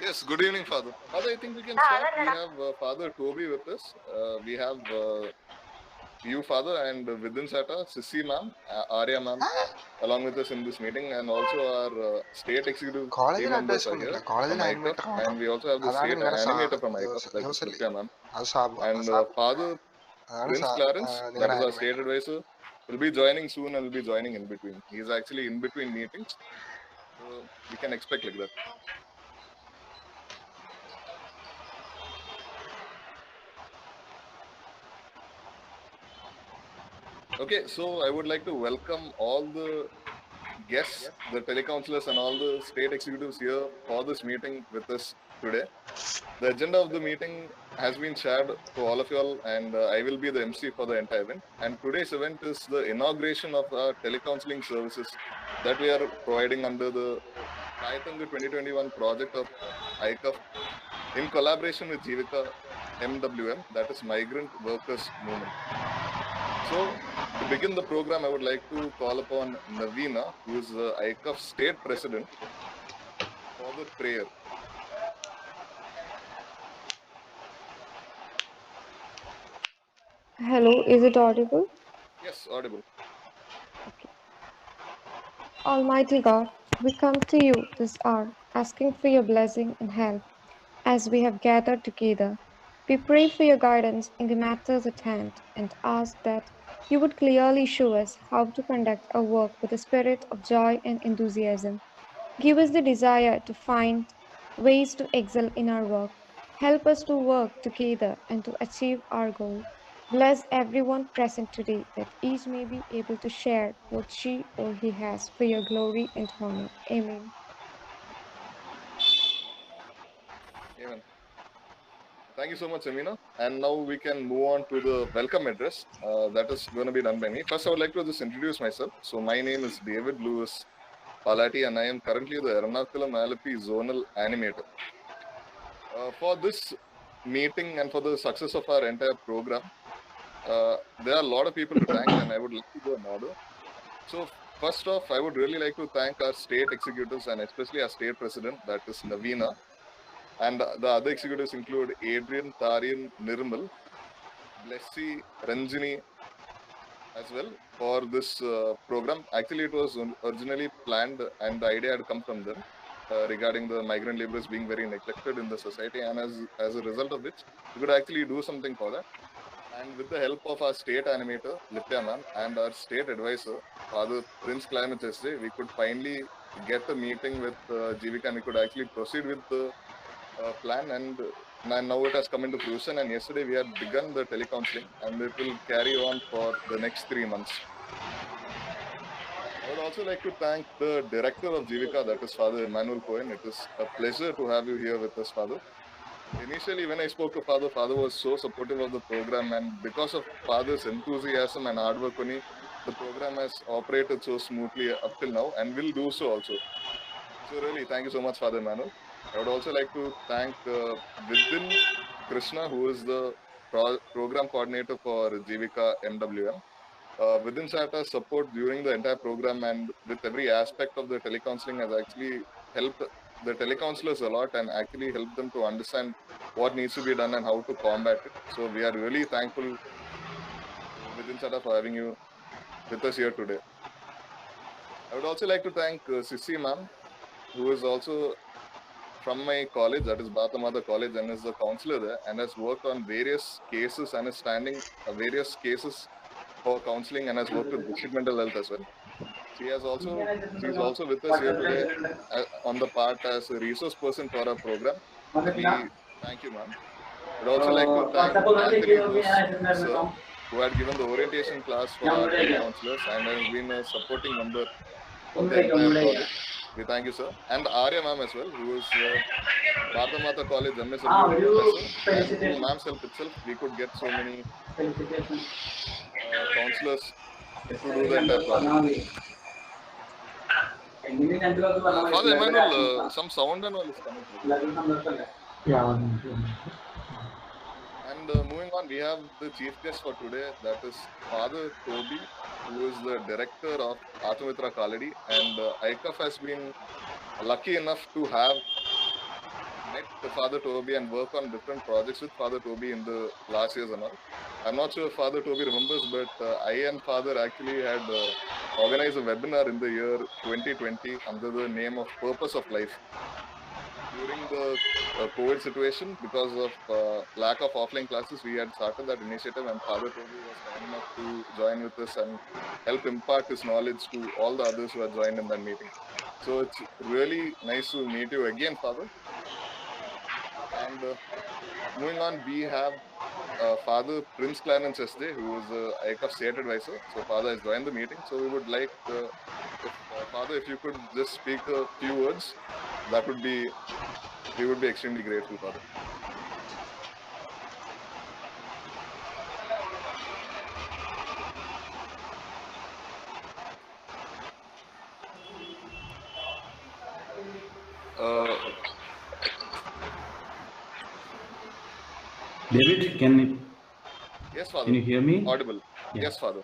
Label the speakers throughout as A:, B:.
A: Yes, good evening, Father. Father, I think we can start. We have Father Toby with us. We have you, Father, and within Sata, Sissy ma'am, Arya ma'am, along with us in this meeting, and also our state executive team
B: കോളേജിൽ
A: members
B: advice
A: are here
B: ഒന്നുമില്ല
A: from
B: കോളേജിൽ
A: ICAF,
B: animator
A: and
B: മാത്രം
A: we also have the
B: അതാണ്
A: state
B: നിങ്ങളുടെ
A: animator from ICAF, that is
B: ജോസല്ലേ
A: Nitya ma'am,
B: അത് Sabu
A: and Father
B: അതാണ്
A: Prince Clarence, that
B: നിങ്ങളുടെ
A: is our state
B: animator
A: advisor, will be joining soon and will be joining in between. He is actually in between meetings, so we can expect like that. Okay, so I would like to welcome all the guests, the telecounselors, and all the state executives here for this meeting with us today. The agenda of the meeting has been shared to all of you all, and I will be the MC for the entire event. And today's event is the inauguration of our telecounseling services that we are providing under the Kaitangu 2021 project of ICAF in collaboration with Jivika MWM, that is Migrant Workers Movement. So, to begin the program, I would like to call upon Navina, who is the ICAF state president, for the prayer.
C: Hello, is it audible?
A: Yes, audible.
C: Okay. Almighty God, we come to you this hour asking for your blessing and help as we have gathered together. We pray for your guidance in the matters at hand and ask that you would clearly show us how to conduct our work with a spirit of joy and enthusiasm. Give us the desire to find ways to excel in our work. Help us to work together and to achieve our goal. Bless everyone present today that each may be able to share what she or he has for your glory and honor. Amen.
A: Amen. Thank you so much, Amina. And now we can move on to the welcome address that is going to be done by me. First, I would like to just introduce myself. So, my name is David Lewis Palati, and I am currently the Ernakulam Alapi Zonal Animator. For this meeting and for the success of our entire program, there are a lot of people to thank, and I would like to go in order. So, first off, I would really like to thank our state executives and especially our state president, that is Navina. And the other executives include Adrian, Tarian, Nirmal, Blessy, Ranjini as well for this program. Actually, it was originally planned and the idea had come from them regarding the migrant laborers being very neglected in the society. And as a result of which, we could actually do something for that. And with the help of our state animator, Lipya ma'am, and our state advisor, Father Prince Climate yesterday, we could finally get a meeting with Jivika and we could actually proceed with the plan. And now it has come into fruition. And yesterday we had begun the telecounseling and it will carry on for the next 3 months. I would also like to thank the director of Jivika, that is Father Emmanuel Cohen. It is a pleasure to have you here with us, Father. Initially, when I spoke to Father, Father was so supportive of the program, and because of Father's enthusiasm and hard work, only the program has operated so smoothly up till now, and will do so also. So, really, thank you so much, Father Manuel. I would also like to thank Vidin Krishna, who is the program coordinator for Jivika MWM. Within SATA's support during the entire program and with every aspect of the telecounseling has actually helped the telecounselors a lot and actually helped them to understand what needs to be done and how to combat it. So we are really thankful within SATA for having you with us here today. I would also like to thank Sissy ma'am, who is also from my college, that is Bhathamata College, and is the counselor there and has worked on various cases and is standing various cases for counseling and has worked with district mental health as well. She's also with us here today on the part as a resource person for our program. We thank you, ma'am. We'd also like to thank Anthony Bose, sir, who had given the orientation class for our telecounselors and has been a supporting member of the entire project. We thank you, sir. And Arya ma'am as well, who is Bharata Mata College MSW professor, and through ma'am's help itself, we could get so many counselors to do the entire project. Father Emmanuel, some sound and all is coming.
B: Yeah.
A: And moving on, we have the chief guest for today, that is Father Toby, who is the director of Atmamitra Kaladi. And ICAF has been lucky enough to have met to Father Toby and work on different projects with Father Toby in the last years and all. I'm not sure if Father Toby remembers, but I and Father actually had organized a webinar in the year 2020 under the name of Purpose of Life. During the COVID situation, because of lack of offline classes, we had started that initiative, and Father Toby was kind enough to join with us and help impart his knowledge to all the others who had joined in that meeting. So it's really nice to meet you again, Father. And moving on, we have Father Prince Clarence SD, who is the ICAF State Advisor. So Father has joined the meeting. So we would like, Father, if you could just speak a few words, that would be, we would be extremely grateful, Father.
D: David,
A: Yes, Father.
D: can you hear me?
A: Audible.
D: Yeah.
A: Yes, Father.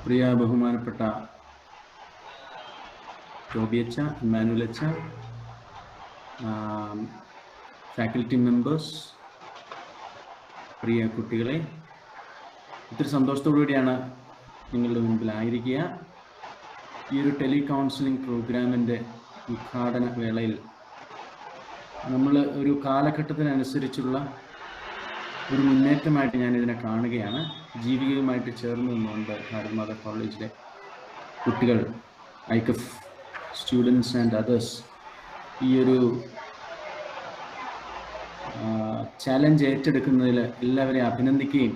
D: പ്രിയ ബഹുമാനപ്പെട്ട ടോബിയച്ച, ഇമ്മാനുവലച്ച, faculty members, പ്രിയ കുട്ടികളെ, ഒത്തിരി സന്തോഷത്തോടുകൂടിയാണ് നിങ്ങളുടെ മുൻപിലായിരിക്കുക. ഈ ഒരു tele counselling പ്രോഗ്രാമിൻ്റെ ഉദ്ഘാടന വേളയിൽ നമ്മൾ ഒരു കാലഘട്ടത്തിനനുസരിച്ചുള്ള ഒരു മുന്നേറ്റമായിട്ട് ഞാനിതിനെ കാണുകയാണ്. ജീവികയുമായിട്ട് ചേർന്ന് നിന്നുകൊണ്ട് ഭാരത് മാതാ കോളേജിലെ കുട്ടികൾ, ഐക്കഫ് സ്റ്റുഡൻസ് ആൻഡ് അതേഴ്സ് ഈ ഒരു ചാലഞ്ച് ഏറ്റെടുക്കുന്നതിൽ എല്ലാവരെയും അഭിനന്ദിക്കുകയും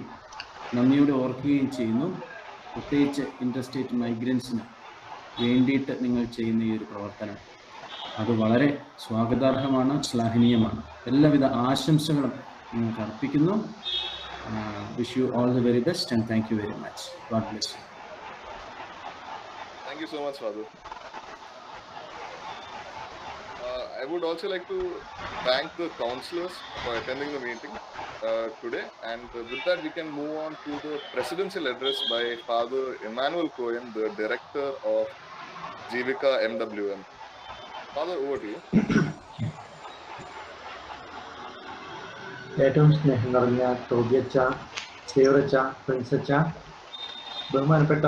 D: നന്ദിയോടെ ഓർക്കുകയും ചെയ്യുന്നു. പ്രത്യേകിച്ച് ഇൻ്റർസ്റ്റേറ്റ് മൈഗ്രൻസിന് വേണ്ടിയിട്ട് നിങ്ങൾ ചെയ്യുന്ന ഈ ഒരു പ്രവർത്തനം അത് വളരെ സ്വാഗതാർഹമാണ്, ശ്ലാഘനീയമാണ്. എല്ലാവിധ ആശംസകളും നിങ്ങൾക്ക് അർപ്പിക്കുന്നു. Wish you all the very best and thank you very much. God bless you.
A: Thank you so much, Father. I would also like to thank the counselors for attending the meeting today, and with that we can move on to the presidential address by Father Emmanuel Cohen, the director of Jivika MWM. Father, over to you.
B: ഏറ്റവും സ്നേഹം നിറഞ്ഞ ടോബിയച്ച, സേവറച്ച, പ്രിൻസച്ച, ബഹുമാനപ്പെട്ട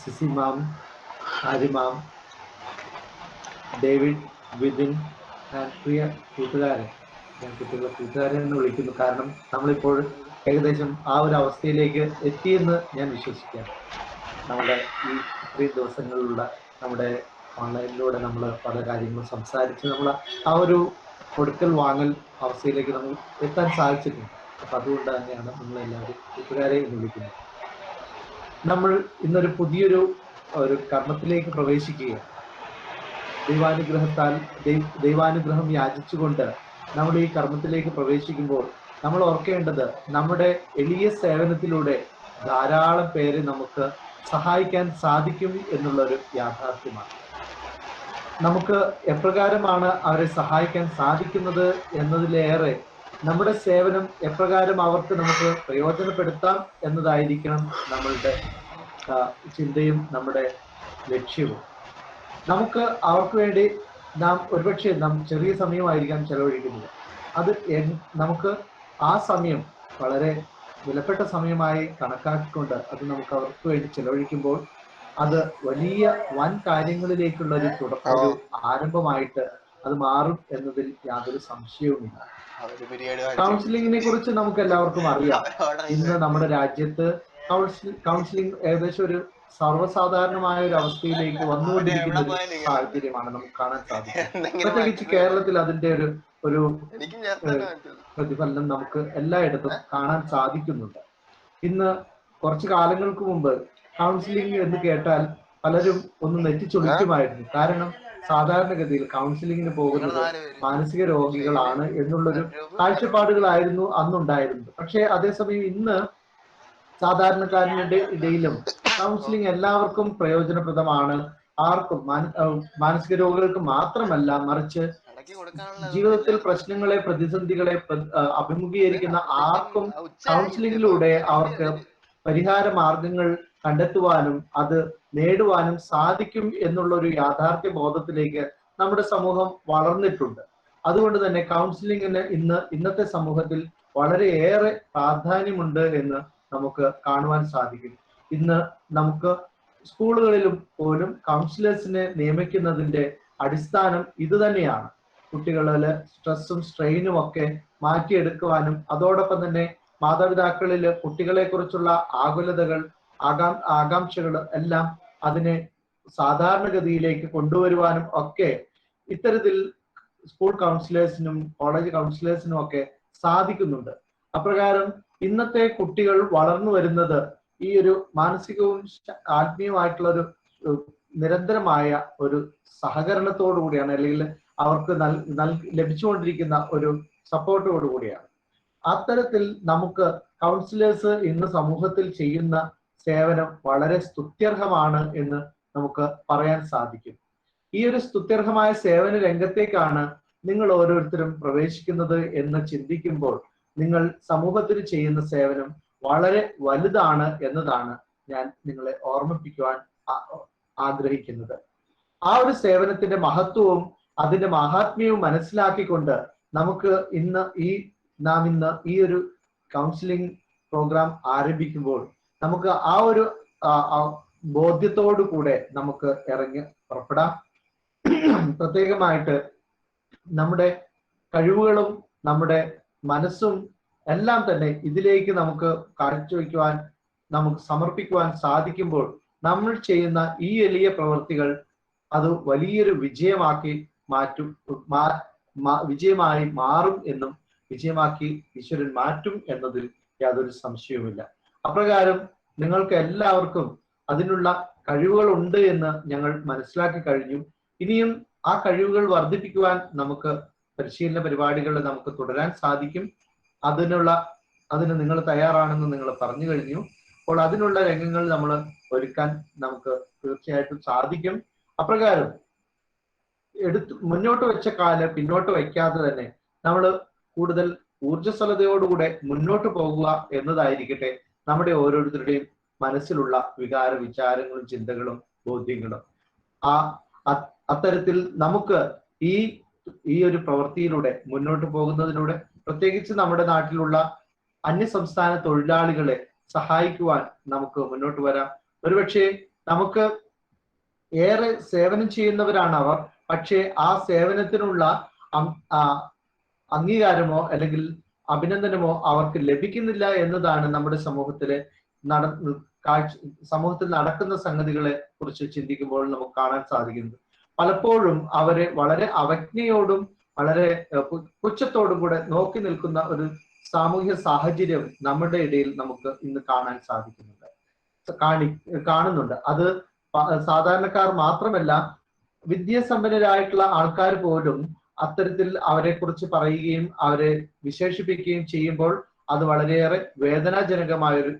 B: CC മാം, ആരി മാം, David, within, പ്രിയ കൂട്ടുകാരൻ, ഞാൻ കുട്ടികളെ കൂട്ടുകാരൻ എന്ന് വിളിക്കുന്നു. കാരണം നമ്മളിപ്പോൾ ഏകദേശം ആ ഒരു അവസ്ഥയിലേക്ക് എത്തിയെന്ന് ഞാൻ വിശ്വസിക്കുകയാണ്. നമ്മുടെ ഈ ഇത്രയും ദിവസങ്ങളിലുള്ള നമ്മുടെ ഓൺലൈനിലൂടെ നമ്മൾ പല കാര്യങ്ങളും സംസാരിച്ച് നമ്മൾ ആ ഒരു കൊടുക്കൽ വാങ്ങൽ അവസ്ഥയിലേക്ക് നമ്മൾ എത്താൻ സാധിച്ചിട്ടുണ്ട്. അപ്പം അതുകൊണ്ട് തന്നെയാണ് നമ്മളെല്ലാവരും കൂട്ടുകാരെ എന്ന് വിളിക്കുന്നത്. നമ്മൾ ഇന്നൊരു പുതിയൊരു കർമ്മത്തിലേക്ക് പ്രവേശിക്കുകയാണ്. ദൈവാനുഗ്രഹം യാചിച്ചുകൊണ്ട് നമ്മൾ ഈ കർമ്മത്തിലേക്ക് പ്രവേശിക്കുമ്പോൾ നമ്മൾ ഓർക്കേണ്ടത് നമ്മുടെ എളിയ സേവനത്തിലൂടെ ധാരാളം പേരെ നമുക്ക് സഹായിക്കാൻ സാധിക്കും എന്നുള്ളൊരു യാഥാർത്ഥ്യമാണ്. നമുക്ക് എപ്രകാരമാണ് അവരെ സഹായിക്കാൻ സാധിക്കുന്നത് എന്നതിലേറെ നമ്മുടെ സേവനം എപ്രകാരം അവർക്ക് നമുക്ക് പ്രയോജനപ്പെടുത്താം എന്നതായിരിക്കണം നമ്മളുടെ ചിന്തയും നമ്മുടെ ലക്ഷ്യവും. നമുക്ക് അവർക്ക് വേണ്ടി നാം ഒരുപക്ഷെ ചെറിയ സമയമായിരിക്കാം ചെലവഴിക്കുന്നത്. അത് നമുക്ക് ആ സമയം വളരെ വിലപ്പെട്ട സമയമായി കണക്കാക്കിക്കൊണ്ട് അത് നമുക്ക് അവർക്ക് വേണ്ടി ചെലവഴിക്കുമ്പോൾ അത് വലിയ വൻ കാര്യങ്ങളിലേക്കുള്ള ഒരു ആരംഭമായിട്ട് അത് മാറും എന്നതിൽ യാതൊരു സംശയവുമില്ല. കൗൺസിലിങ്ങിനെ കുറിച്ച് നമുക്ക് എല്ലാവർക്കും അറിയാം. ഇന്ന് നമ്മുടെ രാജ്യത്ത് കൗൺസിലിംഗ് ഏകദേശം ഒരു സർവ്വസാധാരണമായ ഒരു അവസ്ഥയിലേക്ക് വന്നുകൊണ്ടിരിക്കുന്ന ഒരു സാഹചര്യമാണ് നമുക്ക് കാണാൻ സാധിക്കുന്നത്. പ്രത്യേകിച്ച് കേരളത്തിൽ അതിന്റെ ഒരു പ്രതിഫലനം നമുക്ക് എല്ലായിടത്തും കാണാൻ സാധിക്കുന്നുണ്ട്. ഇന്ന് കുറച്ചു കാലങ്ങൾക്ക് മുമ്പ് കൗൺസിലിംഗ് എന്ന് കേട്ടാൽ പലരും ഒന്ന് നെറ്റിച്ചൊളിക്കുമായിരുന്നു. കാരണം സാധാരണഗതിയിൽ കൗൺസിലിങ്ങിന് പോകുന്നത് മാനസിക രോഗികളാണ് എന്നുള്ളൊരു കാഴ്ചപ്പാടുകളായിരുന്നു അന്നുണ്ടായിരുന്നത്. പക്ഷേ അതേസമയം ഇന്ന് സാധാരണക്കാരുടെ ഇടയിലും കൗൺസിലിംഗ് എല്ലാവർക്കും പ്രയോജനപ്രദമാണ്. ആർക്കും മാനസിക രോഗികൾക്ക് മാത്രമല്ല, മറിച്ച് ജീവിതത്തിൽ പ്രശ്നങ്ങളെ, പ്രതിസന്ധികളെ അഭിമുഖീകരിക്കുന്ന ആർക്കും കൗൺസിലിംഗിലൂടെ അവർക്ക് പരിഹാര മാർഗങ്ങൾ കണ്ടെത്തുവാനും അത് നേടുവാനും സാധിക്കും എന്നുള്ള ഒരു യാഥാർത്ഥ്യ ബോധത്തിലേക്ക് നമ്മുടെ സമൂഹം വളർന്നിട്ടുണ്ട്. അതുകൊണ്ട് തന്നെ കൗൺസിലിങ്ങിന് ഇന്നത്തെ സമൂഹത്തിൽ വളരെയേറെ പ്രാധാന്യമുണ്ട് എന്ന് നമുക്ക് കാണുവാൻ സാധിക്കും. ഇന്ന് നമുക്ക് സ്കൂളുകളിലും പോലും കൗൺസിലേഴ്സിനെ നിയമിക്കുന്നതിന്റെ അടിസ്ഥാനം ഇത് തന്നെയാണ്. കുട്ടികളില് സ്ട്രെസ്സും സ്ട്രെയിനും ഒക്കെ മാറ്റിയെടുക്കുവാനും അതോടൊപ്പം തന്നെ മാതാപിതാക്കളില് കുട്ടികളെ കുറിച്ചുള്ള ആകുലതകൾ, ആകാംക്ഷകൾ എല്ലാം അതിനെ സാധാരണഗതിയിലേക്ക് കൊണ്ടുവരുവാനും ഒക്കെ ഇത്തരത്തിൽ സ്കൂൾ കൗൺസിലേഴ്സിനും കോളേജ് കൗൺസിലേഴ്സിനും ഒക്കെ സാധിക്കുന്നുണ്ട്. അപ്രകാരം ഇന്നത്തെ കുട്ടികൾ വളർന്നു വരുന്നത് ഈ ഒരു മാനസികവും ആത്മീയമായിട്ടുള്ള ഒരു നിരന്തരമായ ഒരു സഹകരണത്തോടു കൂടിയാണ്, അല്ലെങ്കിൽ അവർക്ക് ലഭിച്ചുകൊണ്ടിരിക്കുന്ന ഒരു സപ്പോർട്ടോടു കൂടിയാണ്. അത്തരത്തിൽ നമുക്ക് കൗൺസിലേഴ്സ് ഇന്ന് സമൂഹത്തിൽ ചെയ്യുന്ന സേവനം വളരെ സ്തുത്യർഹമാണ് എന്ന് നമുക്ക് പറയാൻ സാധിക്കും. ഈ ഒരു സ്തുത്യർഹമായ സേവന രംഗത്തേക്കാണ് നിങ്ങൾ ഓരോരുത്തരും പ്രവേശിക്കുന്നത് എന്ന് ചിന്തിക്കുമ്പോൾ നിങ്ങൾ സമൂഹത്തിന് ചെയ്യുന്ന സേവനം വളരെ വലുതാണ് എന്നതാണ് ഞാൻ നിങ്ങളെ ഓർമ്മിപ്പിക്കുവാൻ ആഗ്രഹിക്കുന്നത്. ആ ഒരു സേവനത്തിന്റെ മഹത്വവും അതിന്റെ മഹാത്മ്യവും മനസ്സിലാക്കിക്കൊണ്ട് നമുക്ക് നാം ഇന്ന് ഈ ഒരു കൗൺസിലിംഗ് പ്രോഗ്രാം ആരംഭിക്കുമ്പോൾ നമുക്ക് ആ ഒരു ബോധ്യത്തോടു കൂടെ നമുക്ക് ഇറങ്ങി പുറപ്പെടാം. പ്രത്യേകമായിട്ട് നമ്മുടെ കഴിവുകളും നമ്മുടെ മനസ്സും എല്ലാം തന്നെ ഇതിലേക്ക് നമുക്ക് കാഴ്ചവെക്കുവാൻ, നമുക്ക് സമർപ്പിക്കുവാൻ സാധിക്കുമ്പോൾ നമ്മൾ ചെയ്യുന്ന ഈ എളിയ പ്രവൃത്തികൾ അത് വലിയൊരു വിജയമായി മാറും എന്നും വിജയമാക്കി ഈശ്വരൻ മാറ്റും എന്നതിൽ യാതൊരു സംശയവുമില്ല. അപ്രകാരം നിങ്ങൾക്ക് എല്ലാവർക്കും അതിനുള്ള കഴിവുകൾ ഉണ്ട് എന്ന് ഞങ്ങൾ മനസ്സിലാക്കി കഴിഞ്ഞു. ഇനിയും ആ കഴിവുകൾ വർദ്ധിപ്പിക്കുവാൻ നമുക്ക് പരിശീലന പരിപാടികളിൽ നമുക്ക് തുടരാൻ സാധിക്കും. അതിന് നിങ്ങൾ തയ്യാറാണെന്ന് നിങ്ങൾ പറഞ്ഞു കഴിഞ്ഞു. അപ്പോൾ അതിനുള്ള രംഗങ്ങൾ നമ്മൾ ഒരുക്കാൻ നമുക്ക് തീർച്ചയായിട്ടും സാധിക്കും. അപ്രകാരം മുന്നോട്ട് വെച്ച കാലം പിന്നോട്ട് വയ്ക്കാതെ തന്നെ നമ്മൾ കൂടുതൽ ഊർജ്ജസ്വലതയോടുകൂടെ മുന്നോട്ട് പോകുക എന്നതായിരിക്കട്ടെ നമ്മുടെ ഓരോരുത്തരുടെയും മനസ്സിലുള്ള വികാര വിചാരങ്ങളും ചിന്തകളും ബോധ്യങ്ങളും. അത്തരത്തിൽ നമുക്ക് ഈ ഒരു പ്രവൃത്തിയിലൂടെ മുന്നോട്ട് പോകുന്നതിലൂടെ പ്രത്യേകിച്ച് നമ്മുടെ നാട്ടിലുള്ള അന്യസംസ്ഥാന തൊഴിലാളികളെ സഹായിക്കുവാൻ നമുക്ക് മുന്നോട്ട് വരാം. ഒരുപക്ഷെ നമുക്ക് ഏറെ സേവനം ചെയ്യുന്നവരാണ് അവർ, പക്ഷേ ആ സേവനത്തിനുള്ള അംഗീകാരമോ അല്ലെങ്കിൽ അഭിനന്ദനമോ അവർക്ക് ലഭിക്കുന്നില്ല എന്നതാണ് നമ്മുടെ സമൂഹത്തിൽ നടക്കുന്ന സംഗതികളെ കുറിച്ച് ചിന്തിക്കുമ്പോൾ നമുക്ക് കാണാൻ സാധിക്കുന്നത്. പലപ്പോഴും അവരെ വളരെ അവജ്ഞയോടും വളരെ പുച്ഛത്തോടും കൂടെ നോക്കി നിൽക്കുന്ന ഒരു സാമൂഹ്യ സാഹചര്യം നമ്മുടെ ഇടയിൽ നമുക്ക് ഇന്ന് കാണാൻ കാണുന്നുണ്ട്. അത് സാധാരണക്കാർ മാത്രമല്ല, വിദ്യാസമ്പന്നരായിട്ടുള്ള ആൾക്കാർ പോലും അത്തരത്തിൽ അവരെ കുറിച്ച് പറയുകയും അവരെ വിശേഷിപ്പിക്കുകയും ചെയ്യുമ്പോൾ അത് വളരെയേറെ വേദനാജനകമായൊരു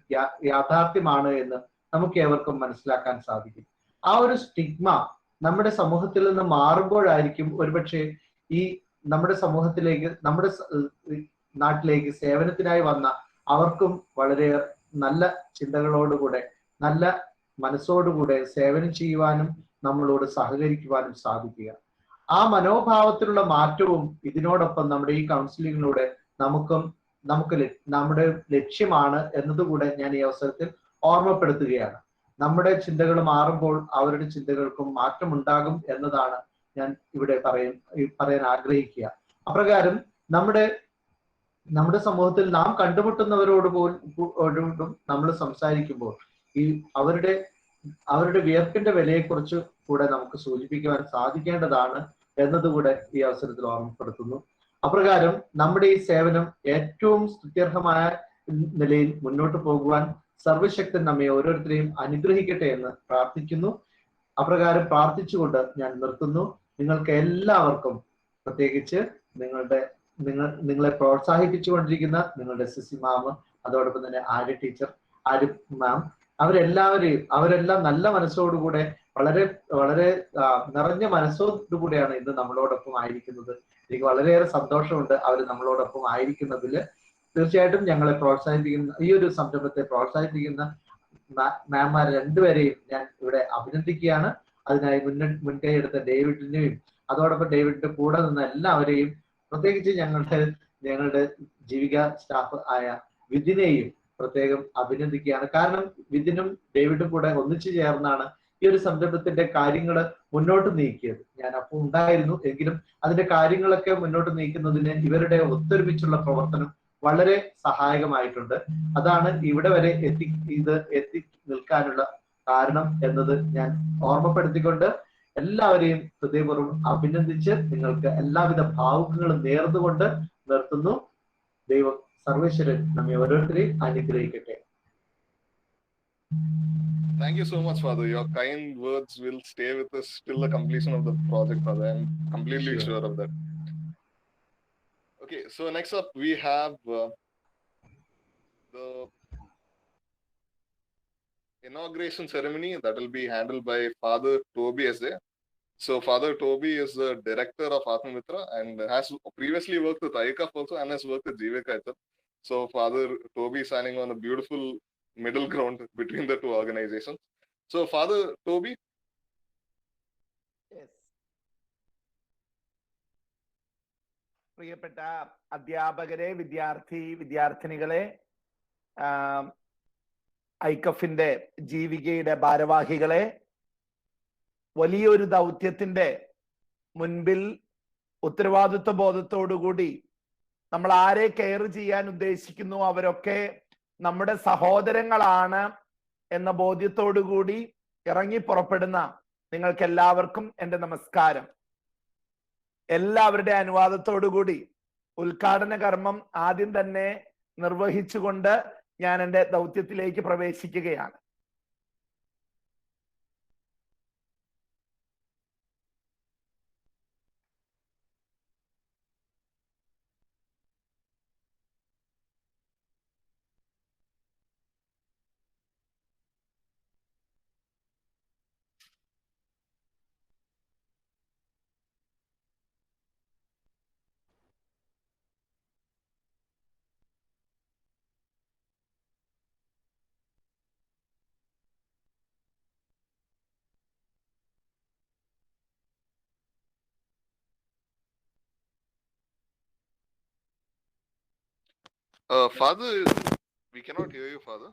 B: യാഥാർത്ഥ്യമാണ് എന്ന് നമുക്ക് ഏവർക്കും മനസ്സിലാക്കാൻ സാധിക്കും. ആ ഒരു സ്റ്റിഗ്മ നമ്മുടെ സമൂഹത്തിൽ നിന്ന് മാറുമ്പോഴായിരിക്കും ഒരുപക്ഷെ ഈ നമ്മുടെ സമൂഹത്തിലേക്ക്, നമ്മുടെ നാട്ടിലേക്ക് സേവനത്തിനായി വന്ന അവർക്കും വളരെ നല്ല ചിന്തകളോടുകൂടെ നല്ല മനസ്സോടുകൂടെ സേവനം ചെയ്യുവാനും നമ്മളോട് സഹകരിക്കുവാനും സാധിക്കുക. ആ മനോഭാവത്തിലുള്ള മാറ്റവും ഇതിനോടൊപ്പം നമ്മുടെ ഈ കൗൺസിലിങ്ങിലൂടെ നമ്മുടെ ലക്ഷ്യമാണ് എന്നതുകൂടെ ഞാൻ ഈ അവസരത്തിൽ ഓർമ്മപ്പെടുത്തുകയാണ്. നമ്മുടെ ചിന്തകൾ മാറുമ്പോൾ അവരുടെ ചിന്തകൾക്കും മാറ്റമുണ്ടാകും എന്നതാണ് ഞാൻ ഇവിടെ പറയാൻ ആഗ്രഹിക്കുക. അപ്രകാരം നമ്മുടെ സമൂഹത്തിൽ നാം കണ്ടുമുട്ടുന്നവരോടും നമ്മൾ സംസാരിക്കുമ്പോൾ ഈ അവരുടെ വിയർപ്പിന്റെ വിലയെക്കുറിച്ച് കൂടെ നമുക്ക് സൂചിപ്പിക്കുവാൻ സാധിക്കേണ്ടതാണ് എന്നതുകൂടെ ഈ അവസരത്തിൽ ഓർമ്മപ്പെടുത്തുന്നു. അപ്രകാരം നമ്മുടെ ഈ സേവനം ഏറ്റവും സ്തുത്യർഹമായ നിലയിൽ മുന്നോട്ട് പോകുവാൻ സർവശക്തൻ നമ്മെ ഓരോരുത്തരെയും അനുഗ്രഹിക്കട്ടെ എന്ന് പ്രാർത്ഥിക്കുന്നു. അപ്രകാരം പ്രാർത്ഥിച്ചുകൊണ്ട് ഞാൻ നിർത്തുന്നു. നിങ്ങൾക്ക് എല്ലാവർക്കും, പ്രത്യേകിച്ച് നിങ്ങളെ പ്രോത്സാഹിപ്പിച്ചുകൊണ്ടിരിക്കുന്ന നിങ്ങളുടെ സിസി മാം, അതോടൊപ്പം തന്നെ ആര്യ ടീച്ചർ, ആര്യ മാം, അവരെല്ലാം നല്ല മനസ്സോടുകൂടെ വളരെ വളരെ നിറഞ്ഞ മനസ്സോടുകൂടെയാണ് ഇന്ന് നമ്മളോടൊപ്പം ആയിരിക്കുന്നത്. എനിക്ക് വളരെയേറെ സന്തോഷമുണ്ട് അവർ നമ്മളോടൊപ്പം ആയിരിക്കുന്നതിൽ. തീർച്ചയായിട്ടും ഞങ്ങളെ പ്രോത്സാഹിപ്പിക്കുന്ന ഈ ഒരു സംരംഭത്തെ പ്രോത്സാഹിപ്പിക്കുന്ന മാംമാർ രണ്ടുപേരെയും ഞാൻ ഇവിടെ അഭിനന്ദിക്കുകയാണ്. അതിനായി മുൻകൈ എടുത്ത ഡേവിഡിനെയും അതോടൊപ്പം ഡേവിഡിന്റെ കൂടെ നിന്ന എല്ലാവരെയും, പ്രത്യേകിച്ച് ഞങ്ങളുടെ ജീവിക സ്റ്റാഫ് ആയ വിധിനെയും പ്രത്യേകം അഭിനന്ദിക്കുകയാണ്. കാരണം വിധിനും ഡേവിഡും കൂടെ ഒന്നിച്ചു ചേർന്നാണ് ഈ ഒരു സംരംഭത്തിന്റെ കാര്യങ്ങൾ മുന്നോട്ട് നീക്കിയത്. ഞാൻ അപ്പോൾ ഉണ്ടായിരുന്നു, എങ്കിലും അതിന്റെ കാര്യങ്ങളൊക്കെ മുന്നോട്ട് നീക്കുന്നതിന് ഇവരുടെ ഒത്തൊരുമിച്ചുള്ള പ്രവർത്തനം വളരെ സഹായകമായിട്ടുണ്ട്. അതാണ് ഇവിടെ വരെ എത്തി നിൽക്കാനുള്ള കാരണം എന്നത് ഞാൻ ഓർമ്മപ്പെടുത്തിക്കൊണ്ട് എല്ലാവരെയും ഹൃദയപൂർവ്വം അഭിനന്ദിച്ച് നിങ്ങൾക്ക് എല്ലാവിധ ഭാവുകങ്ങളും നേർന്നുകൊണ്ട് നിർത്തുന്നു. ദൈവം സർവേശ്വരൻ നമ്മെ ഓരോരുത്തരെയും അനുഗ്രഹിക്കട്ടെ.
A: Thank you so much, Father. Your kind words will stay with us till the completion of the project, Father. I'm completely sure of that. Okay, so next up we have the inauguration ceremony that will be handled by Father Toby S.A. So Father Toby is the director of Atmamitra and has previously worked with ICAF also and has worked with Jivika itself. So Father Toby is signing on a beautiful middle ground between the two organizations. So Father Toby.
E: Yes. പ്രിയപ്പെട്ട അധ്യാപകരെ, വിദ്യാർത്ഥിനികളെ, ഐക്കഫിന്റെ ജീവികയുടെ ഭാരവാഹികളെ, വലിയൊരു ദൗത്യത്തിന്റെ മുൻപിൽ ഉത്തരവാദിത്വ ബോധത്തോടുകൂടി നമ്മൾ ആരെ care ചെയ്യാൻ ഉദ്ദേശിക്കുന്നു അവരൊക്കെ നമ്മുടെ സഹോദരങ്ങളാണ് എന്ന ബോധ്യത്തോടുകൂടി ഇറങ്ങി പുറപ്പെടുന്ന നിങ്ങൾക്ക് എല്ലാവർക്കും എൻ്റെ നമസ്കാരം. എല്ലാവരുടെ അനുവാദത്തോടുകൂടി ഉദ്ഘാടന കർമ്മം ആദ്യം തന്നെ നിർവഹിച്ചുകൊണ്ട് ഞാൻ എൻ്റെ ദൗത്യത്തിലേക്ക് പ്രവേശിക്കുകയാണ്.
A: Father, we cannot hear you, Father.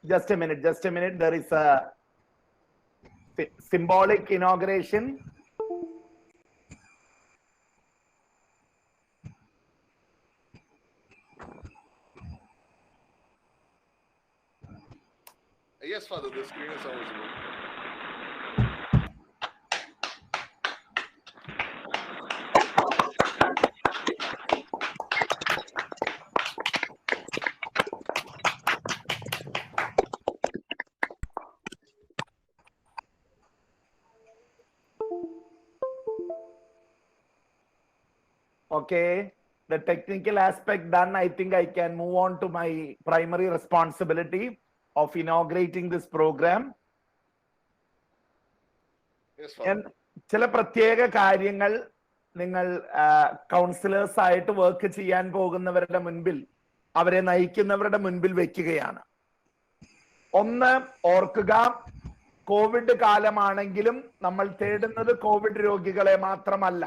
E: Just a minute. There is a symbolic inauguration.
A: Yes, Father, the screen is on visible.
E: Okay, the technical aspect done. I think I can move on to my primary responsibility of inaugurating this program.
A: Yes, Father.
E: ചില പ്രത്യേക കാര്യങ്ങൾ നിങ്ങൾ councillors ആയിട്ട് work ചെയ്യാൻ പോകുന്നവരുടെ മുൻപിൽ, അവരെ നയിക്കുന്നവരുടെ മുൻപിൽ വെക്കുകയാണ്. ഒന്ന് ഓർക്കുക, കോവിഡ് കാലമാണെങ്കിലും നമ്മൾ തേടുന്നത് കോവിഡ് രോഗികളെ മാത്രമല്ല.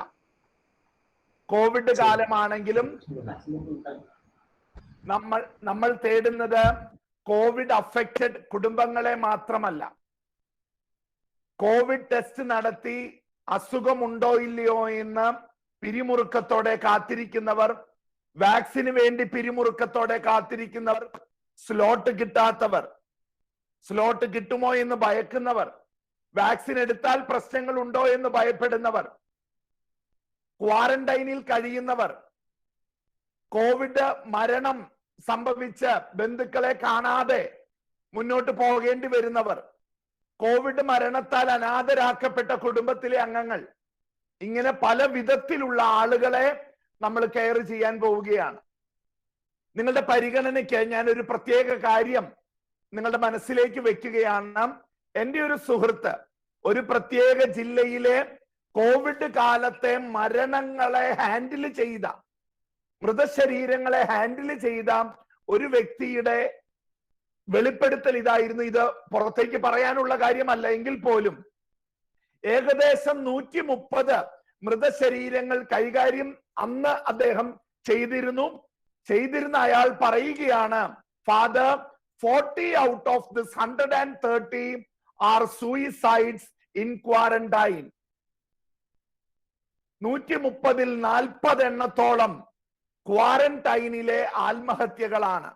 E: കോവിഡ് കാലമാണെങ്കിലും നമ്മൾ തേടുന്നത് കോവിഡ് അഫക്റ്റഡ് കുടുംബങ്ങളെ മാത്രമല്ല. കോവിഡ് ടെസ്റ്റ് നടത്തി അസുഖമുണ്ടോ ഇല്ലയോ എന്ന് പിരിമുറുക്കത്തോടെ കാത്തിരിക്കുന്നവർ, വാക്സിന് വേണ്ടി പിരിമുറുക്കത്തോടെ കാത്തിരിക്കുന്നവർ, സ്ലോട്ട് കിട്ടാത്തവർ, സ്ലോട്ട് കിട്ടുമോ എന്ന് ഭയക്കുന്നവർ, വാക്സിൻ എടുത്താൽ പ്രശ്നങ്ങൾ ഉണ്ടോ എന്ന് ഭയപ്പെടുന്നവർ, ക്വാറന്റൈനിൽ കഴിയുന്നവർ, കോവിഡ് മരണം സംഭവിച്ച് ബന്ധുക്കളെ കാണാതെ മുന്നോട്ട് പോകേണ്ടി വരുന്നവർ, കോവിഡ് മരണത്താൽ അനാഥരാക്കപ്പെട്ട കുടുംബത്തിലെ അംഗങ്ങൾ, ഇങ്ങനെ പല വിധത്തിലുള്ള ആളുകളെ നമ്മൾ കെയർ ചെയ്യാൻ പോവുകയാണ്. നിങ്ങളുടെ പരിഗണനയ്ക്ക് ഞാൻ ഒരു പ്രത്യേക കാര്യം നിങ്ങളുടെ മനസ്സിലേക്ക് വെക്കുകയാണ്. എൻ്റെ ഒരു സുഹൃത്ത് ഒരു പ്രത്യേക ജില്ലയിലെ കോവിഡ് കാലത്തെ മരണങ്ങളെ ഹാൻഡിൽ ചെയ്ത, മൃതശരീരങ്ങളെ ഹാൻഡിൽ ചെയ്ത ഒരു വ്യക്തിയുടെ വെളിപ്പെടുത്തൽ ഇതായിരുന്നു. ഇത് പുറത്തേക്ക് പറയാനുള്ള കാര്യമല്ല എങ്കിൽ പോലും ഏകദേശം 130 മൃതശരീരങ്ങൾ കൈകാര്യം അന്ന് അദ്ദേഹം ചെയ്തിരുന്ന അയാൾ പറയുകയാണ്, father, 40 out of this 130 are suicides in quarantine. 130-ൽ 40 എണ്ണത്തോളം ക്വാറന്റൈനിലെ ആത്മഹത്യകളാണ്.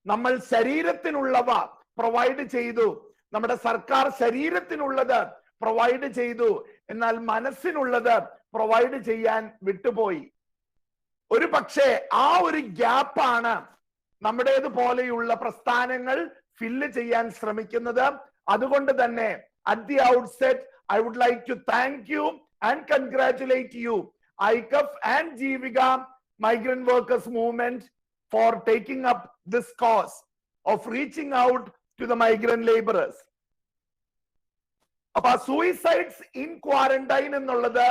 E: നമ്മൾ ശരീരത്തിനുള്ളവ പ്രൊവൈഡ് ചെയ്തു, നമ്മുടെ സർക്കാർ ശരീരത്തിനുള്ളത് പ്രൊവൈഡ് ചെയ്തു, എന്നാൽ മനസ്സിനുള്ളത് പ്രൊവൈഡ് ചെയ്യാൻ വിട്ടുപോയി. ഒരു പക്ഷേ ആ ഒരു ഗ്യാപ്പാണ് നമ്മുടേതുപോലെയുള്ള പ്രസ്ഥാനങ്ങൾ ഫില്ല് ചെയ്യാൻ ശ്രമിക്കുന്നത്. അതുകൊണ്ട് തന്നെ at the outset I would like to thank you and congratulate you, ICAF and Jeevika Migrant Workers Movement, for taking up this cause of reaching out to the migrant laborers. അപ്പൊ suicides in quarantine എന്നുള്ളത്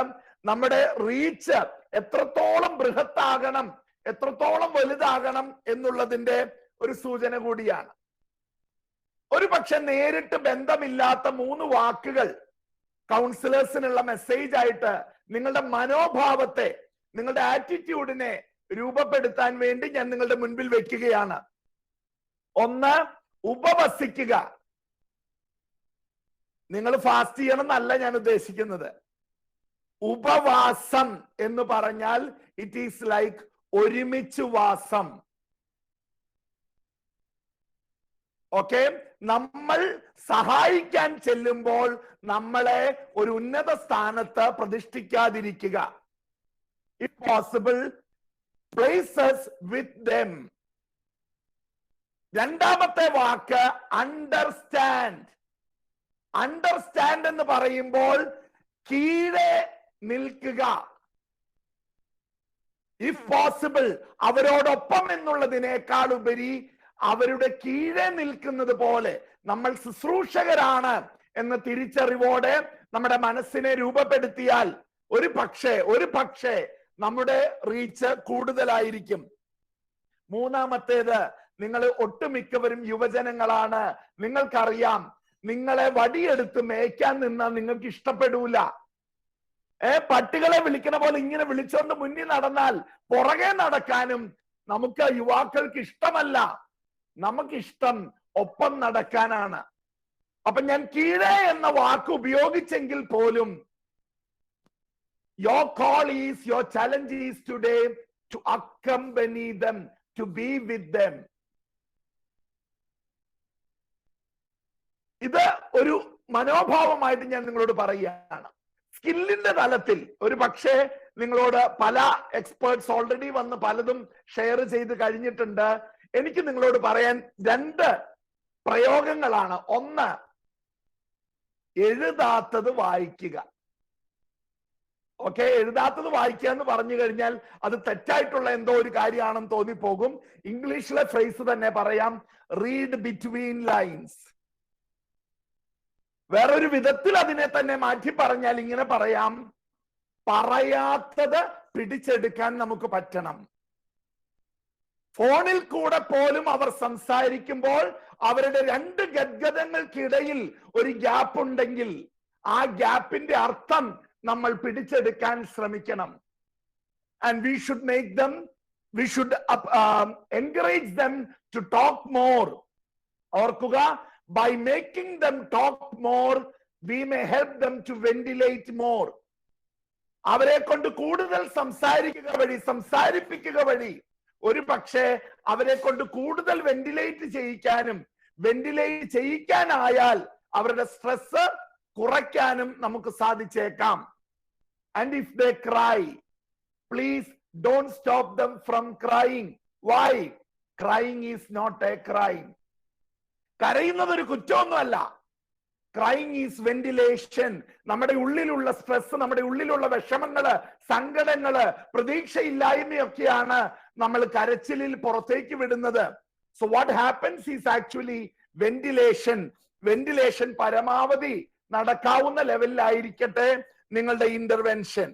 E: നമ്മുടെ reach എത്രത്തോളം ബൃഹത്താകണം, എത്രത്തോളം വലുതാകണം എന്നുള്ളതിന്റെ ഒരു സൂചന കൂടിയാണ്. ഒരു പക്ഷെ നേരിട്ട് ബന്ധമില്ലാത്ത 3 വാക്കുകൾ കൗൺസിലേഴ്സിനുള്ള മെസ്സേജ് ആയിട്ട് നിങ്ങളുടെ മനോഭാവത്തെ, നിങ്ങളുടെ ആറ്റിറ്റ്യൂഡിനെ രൂപപ്പെടുത്താൻ വേണ്ടി ഞാൻ നിങ്ങളുടെ മുൻപിൽ വെക്കുകയാണ്. 1, ഉപവസിക്കുക. നിങ്ങൾ ഫാസ്റ്റ് ചെയ്യണം എന്നല്ല ഞാൻ ഉദ്ദേശിക്കുന്നത്. ഉപവാസം എന്ന് പറഞ്ഞാൽ ഇറ്റ് ഈസ് ലൈക്ക് ഒരുമിച്ച് വാസം. ഓക്കെ, നമ്മൾ സഹായിക്കാൻ ചെല്ലുമ്പോൾ നമ്മളെ ഒരു ഉന്നത സ്ഥാനത്ത് പ്രതിഷ്ഠിക്കാതിരിക്കുക. ഇഫ് പോസിബിൾ, പ്ലേസസ് വിത്ത് ദം. രണ്ടാമത്തെ വാക്ക് അണ്ടർസ്റ്റാൻഡ്. അണ്ടർസ്റ്റാൻഡ് എന്ന് പറയുമ്പോൾ കീഴെ നിൽക്കുക. ഇഫ് പോസിബിൾ, അവരോടൊപ്പം എന്നുള്ളതിനേക്കാൾ ഉപരി അവരുടെ കീഴെ നിൽക്കുന്നത് പോലെ നമ്മൾ ശുശ്രൂഷകരാണ് എന്ന തിരിച്ചറിവോടെ നമ്മുടെ മനസ്സിനെ രൂപപ്പെടുത്തിയാൽ ഒരു പക്ഷേ നമ്മുടെ റീച്ച് കൂടുതലായിരിക്കും. മൂന്നാമത്തേത്, നിങ്ങൾ ഒട്ടുമിക്കവരും യുവജനങ്ങളാണ്. നിങ്ങൾക്കറിയാം, നിങ്ങളെ വടിയെടുത്ത് മേയ്ക്കാൻ നിന്നാൽ നിങ്ങൾക്ക് ഇഷ്ടപ്പെടൂല. പട്ടികളെ വിളിക്കണ പോലെ ഇങ്ങനെ വിളിച്ചോണ്ട് മുന്നിൽ നടന്നാൽ പുറകെ നടക്കാനും നമുക്ക് യുവാക്കൾക്ക് ഇഷ്ടമല്ല. നമുക്കിഷ്ടം ഒപ്പം നടക്കാനാണ്. അപ്പൊ ഞാൻ കീഴെ എന്ന വാക്ക് ഉപയോഗിച്ചെങ്കിൽ പോലും your call is, your challenge is today to accompany them, to be with them. ഇത് ഒരു മനോഭാവമായിട്ട് ഞാൻ നിങ്ങളോട് പറയുകയാണ്. സ്കില്ലിന്റെ തലത്തിൽ ഒരു പക്ഷേ നിങ്ങളോട് പല എക്സ്പേർട്സ് ഓൾറെഡി വന്ന് പലതും ഷെയർ ചെയ്ത് കഴിഞ്ഞിട്ടുണ്ട്. എനിക്ക് നിങ്ങളോട് പറയാൻ 2 പ്രയോഗങ്ങളാണ്. 1, എഴുതാത്തത് വായിക്കുക. ഓക്കെ, എഴുതാത്തത് വായിക്കുക എന്ന് പറഞ്ഞു കഴിഞ്ഞാൽ അത് തെറ്റായിട്ടുള്ള എന്തോ ഒരു കാര്യമാണെന്ന് തോന്നിപ്പോകും. ഇംഗ്ലീഷിലെ ഫ്രേസ് തന്നെ പറയാം, റീഡ് ബിറ്റ്വീൻ ലൈൻസ്. വേറൊരു വിധത്തിൽ അതിനെ തന്നെ മാറ്റി പറഞ്ഞാൽ ഇങ്ങനെ പറയാം, പറയാത്തത് പിടിച്ചെടുക്കാൻ നമുക്ക് പറ്റണം. ഫോണിൽ കൂടെ പോലും അവർ സംസാരിക്കുമ്പോൾ അവരുടെ 2 ഗദ്ഗതങ്ങൾക്കിടയിൽ ഒരു ഗ്യാപ്പ് ഉണ്ടെങ്കിൽ ആ ഗ്യാപ്പിന്റെ അർത്ഥം നമ്മൾ പിടിച്ചെടുക്കാൻ ശ്രമിക്കണം. And we should encourage them to talk more. ഓർക്കുക, by making them talk more, we may help them to ventilate more. അവരെ കൊണ്ട് കൂടുതൽ സംസാരിപ്പിക്കുക വഴി ഒരു പക്ഷേ അവരെ കൊണ്ട് കൂടുതൽ വെന്റിലേറ്റ് ചെയ്യിക്കാനായാൽ അവരുടെ സ്ട്രെസ് കുറയ്ക്കാനും നമുക്ക് സാധിച്ചേക്കാം. And if they cry, please don't stop them from crying. Why? Crying is not a crime. കരയുന്നത് ഒരു കുറ്റമൊന്നുമല്ല. Crying is ventilation. നമ്മുടെ ഉള്ളിലുള്ള സ്ട്രെസ്, നമ്മുടെ ഉള്ളിലുള്ള വിഷമങ്ങള്, സങ്കടങ്ങള്, പ്രതീക്ഷയില്ലായ്മയൊക്കെയാണ് നമ്മൾ കരച്ചിലിൽ പുറത്തേക്ക് വിടുന്നത്. So what happens is actually ventilation പരമാവധി നടക്കാവുന്ന ലെവലിലായിരിക്കട്ടെ നിങ്ങളുടെ ഇന്റർവെൻഷൻ.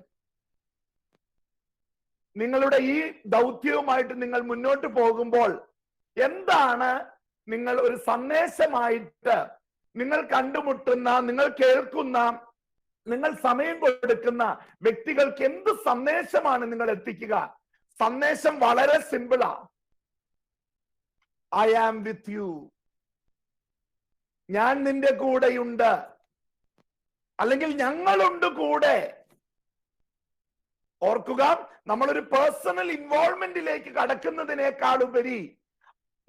E: നിങ്ങളുടെ ഈ ദൗത്യവുമായിട്ട് നിങ്ങൾ മുന്നോട്ട് പോകുമ്പോൾ എന്താണ് നിങ്ങൾ ഒരു സന്ദേശമായിട്ട് നിങ്ങൾ കണ്ടുമുട്ടുന്ന, നിങ്ങൾ കേൾക്കുന്ന നിങ്ങൾ സമയം കൊടുക്കുന്ന വ്യക്തികൾക്ക് എന്ത് സന്ദേശമാണ് നിങ്ങൾ എത്തിക്കുക? സന്ദേശം വളരെ സിമ്പിളാ. ഐ ആം വിത്ത് യു, ഞാൻ നിന്റെ കൂടെയുണ്ട്, അല്ലെങ്കിൽ ഞങ്ങളുണ്ട് കൂടെ. ഓർക്കുക, നമ്മളൊരു പേഴ്സണൽ ഇൻവോൾവ്മെന്റിലേക്ക് കടക്കുന്നതിനേക്കാൾ ഉപരി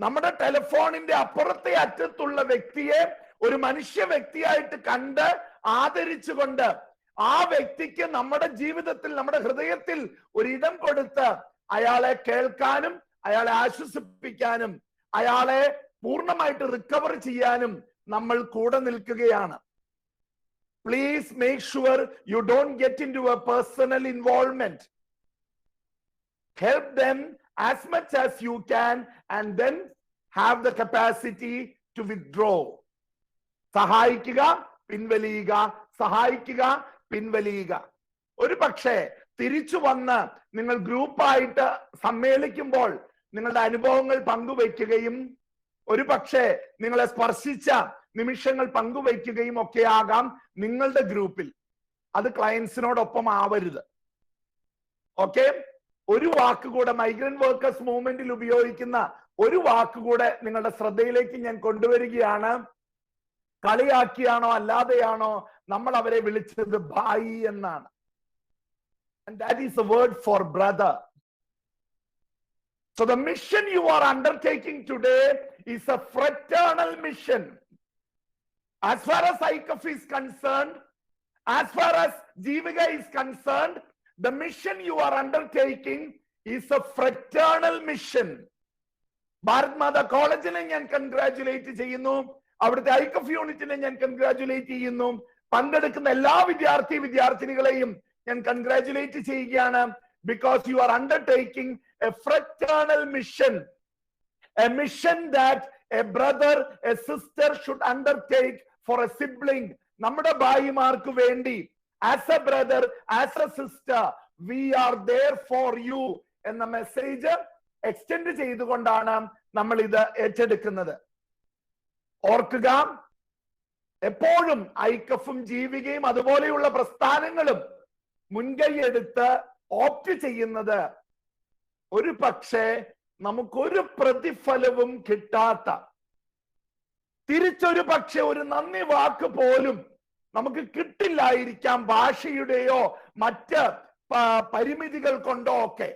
E: നമ്മുടെ ടെലിഫോണിന്റെ അപ്പുറത്തെ അറ്റത്തുള്ള വ്യക്തിയെ ഒരു മനുഷ്യ വ്യക്തിയായിട്ട് കണ്ട് ആദരിച്ചുകൊണ്ട് ആ വ്യക്തിക്ക് നമ്മുടെ ജീവിതത്തിൽ, നമ്മുടെ ഹൃദയത്തിൽ ഒരിടം കൊടുത്ത് അയാളെ കേൾക്കാനും അയാളെ ആശ്വസിപ്പിക്കാനും അയാളെ പൂർണ്ണമായിട്ട് റിക്കവർ ചെയ്യാനും നമ്മൾ കൂടെ നിൽക്കുകയാണ്. Please make sure you don't get into a personal involvement. Help them as much as you can and then have the capacity to withdraw. സഹായിക്കുക, പിൻവലിയുക, സഹായിക്കുക, പിൻവലിയുക. ഒരു പക്ഷേ തിരിച്ചു വന്ന് നിങ്ങൾ ഗ്രൂപ്പായിട്ട് സമ്മേളിക്കുമ്പോൾ നിങ്ങളുടെ അനുഭവങ്ങൾ പങ്കുവയ്ക്കുകയും ഒരു പക്ഷേ നിങ്ങളെ സ്പർശിച്ച നിമിഷങ്ങൾ പങ്കുവയ്ക്കുകയും ഒക്കെ ആകാം നിങ്ങളുടെ ഗ്രൂപ്പിൽ. അത് ക്ലയൻസിനോടൊപ്പം ആവരുത്. ഓക്കെ, ഒരു വാക്കുകൂടെ മൈഗ്രന്റ് വർക്കേഴ്സ് മൂവ്മെന്റിൽ ഉപയോഗിക്കുന്ന ഒരു വാക്കുകൂടെ നിങ്ങളുടെ ശ്രദ്ധയിലേക്ക് ഞാൻ കൊണ്ടുവരികയാണ്. കളിയാക്കിയാണോ അല്ലാതെയാണോ നമ്മൾ അവരെ വിളിച്ചത് ഭായി എന്നാണ്. And that is the word for brother. So the mission you are undertaking today is a fraternal mission. As far as ICF is concerned, as far as Jeevika is concerned, the mission you are undertaking is a fraternal mission. Bharat Mata കോളേജിനെ ഞാൻ congratulate ചെയ്യുന്നു, അവിടുത്തെ ഐക്യഫ് യൂണിറ്റിനെ ഞാൻ congratulate ചെയ്യുന്നു, പങ്കെടുക്കുന്ന എല്ലാ വിദ്യാർത്ഥിനികളെയും ഞാൻ congratulate ചെയ്യുകയാണ്. Because you are undertaking a fraternal mission, a mission that a brother, a sister should undertake for a sibling. നമ്മുടെ ഭായിമാർക്ക് വേണ്ടി, as a brother, as a sister, we are there for you എന്ന message extend ചെയ്തുകൊണ്ടാണ് നമ്മൾ ഇത് ഏറ്റെടുക്കുന്നത്. ഓർക്കുക, എപ്പോഴും ഐക്യഫും ജീവികയും അതുപോലെയുള്ള പ്രസ്ഥാനങ്ങളും മുൻകൈയെടുത്ത് ഓപ്റ്റ് ചെയ്യുന്നത് ഒരു പക്ഷേ നമുക്കൊരു പ്രതിഫലവും കിട്ടാത്ത, തിരിച്ചൊരു പക്ഷെ ഒരു നന്ദി വാക്ക് പോലും നമുക്ക് കിട്ടില്ലായിരിക്കാം, ഭാഷയുടെയോ മറ്റ് പരിമിതികൾ കൊണ്ടോ ഒക്കെ,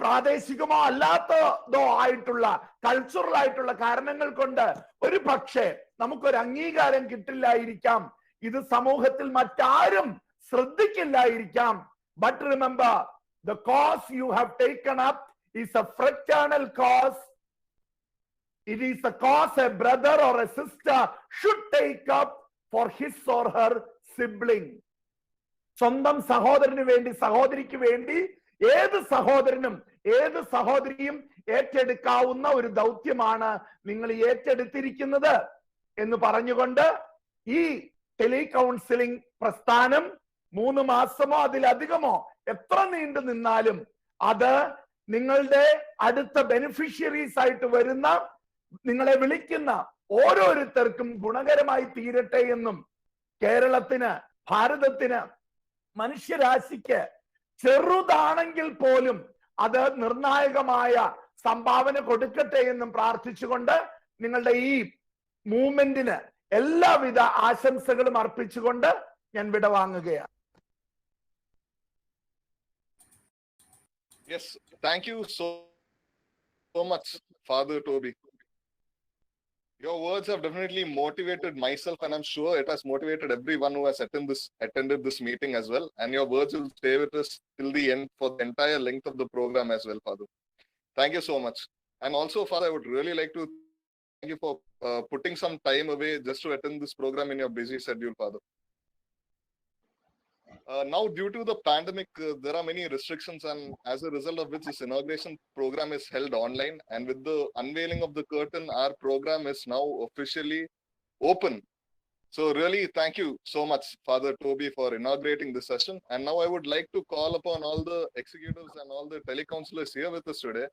E: പ്രാദേശികമോ അല്ലാത്തതോ ആയിട്ടുള്ള കൾച്ചറൽ ആയിട്ടുള്ള കാരണങ്ങൾ കൊണ്ട് ഒരു പക്ഷേ നമുക്കൊരു അംഗീകാരം കിട്ടില്ലായിരിക്കാം, ഇത് സമൂഹത്തിൽ മറ്റാരും ശ്രദ്ധിക്കില്ലായിരിക്കാം. But remember, the cause you have taken up is a fraternal cause. It is a cause a brother or a sister should take up for his or her sibling. സ്വന്തം സഹോദരന് വേണ്ടി, സഹോദരിക്ക് വേണ്ടി ഏത് സഹോദരനും ഏത് സഹോദരിയും ഏറ്റെടുക്കാവുന്ന ഒരു ദൗത്യമാണ് നിങ്ങൾ ഏറ്റെടുത്തിരിക്കുന്നത് എന്ന് പറഞ്ഞുകൊണ്ട് ഈ ടെലി കൗൺസിലിംഗ് പ്രസ്ഥാനം 3 മാസമോ അതിലധികമോ എത്ര നീണ്ടു നിന്നാലും അത് നിങ്ങളുടെ അടുത്ത ബെനിഫിഷ്യറീസ് ആയിട്ട് വരുന്ന, നിങ്ങളെ വിളിക്കുന്ന ഓരോരുത്തർക്കും ഗുണകരമായി തീരട്ടെ എന്നും, കേരളത്തിന്, ഭാരതത്തിന്, മനുഷ്യരാശിക്ക് ചെറുതാണെങ്കിൽ പോലും അത് നിർണായകമായ സംഭാവന കൊടുക്കട്ടെ എന്നും പ്രാർത്ഥിച്ചുകൊണ്ട് നിങ്ങളുടെ ഈ മൂവ്മെന്റിന് എല്ലാവിധ ആശംസകളും അർപ്പിച്ചുകൊണ്ട് ഞാൻ വിടവാങ്ങുകയാണ്.
A: Yes, thank you so much, Father Toby. Your words have definitely motivated myself, and I'm sure it has motivated everyone who has attended this meeting as well. And your words will stay with us till the end for the entire length of the program as well, Father. Thank you so much. And also, Father, I would really like to thank you for putting some time away just to attend this program in your busy schedule, Father. Now, due to the pandemic, there are many restrictions, and as a result of which this inauguration program is held online. And with the unveiling of the curtain, our program is now officially open. So really, thank you so much, Father Toby, for inaugurating this session. And now I would like to call upon all the executives and all the telecounselors here with us today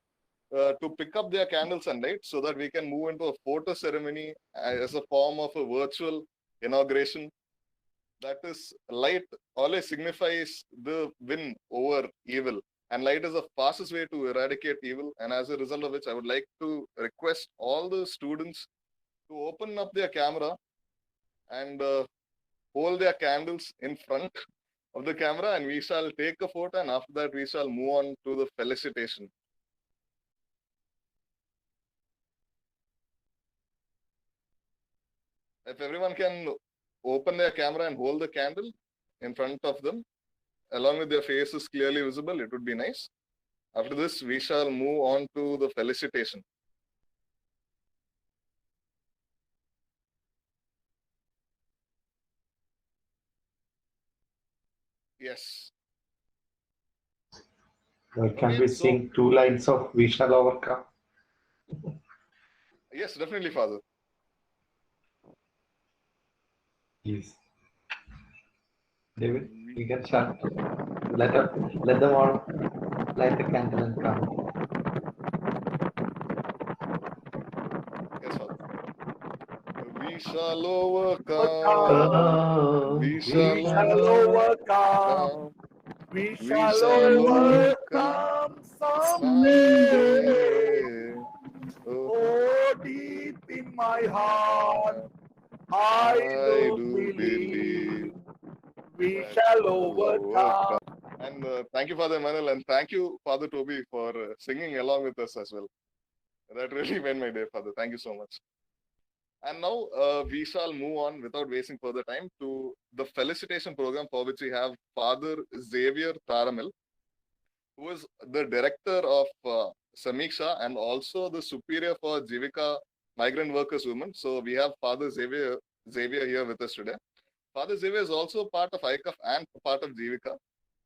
A: to pick up their candles and lights so that we can move into a photo ceremony as a form of a virtual inauguration. that is, light always signifies the win over evil, and light is the fastest way to eradicate evil. And as a result of which, I would like to request all the students to open up their camera and hold their candles in front of the camera, and we shall take a photo, and after that we shall move on to the felicitation. If everyone can open their camera and hold the candle in front of them, along with their faces clearly visible, it would be nice. After this, we shall move on to the felicitation. Yes.
B: Can
A: Okay,
B: we
A: so-
B: sing 2 lines of We Shall Overcome?
A: Yes, definitely, Father.
B: Yes. David, you can start. Let them all light the candle and come.
A: Yes, Father. We shall overcome.
B: Oh,
A: We
E: We
A: shall
E: shall overcome. We shall
A: shall
E: overcome someday. Oh, deep in my heart, I do believe we shall overcome.
A: And thank you, Father Emmanuel, and thank you, Father Toby, for singing along with us as well. That really made my day, Father. Thank you so much. And now we shall move on without wasting further time to the felicitation program, for which we have Father Xavier Taramil, who is the director of Samiksha and also the superior for Jivika Migrant Workers Women. So we have Father Xavier here with us today. Father Xavier is also part of ICAF and part of Jivika.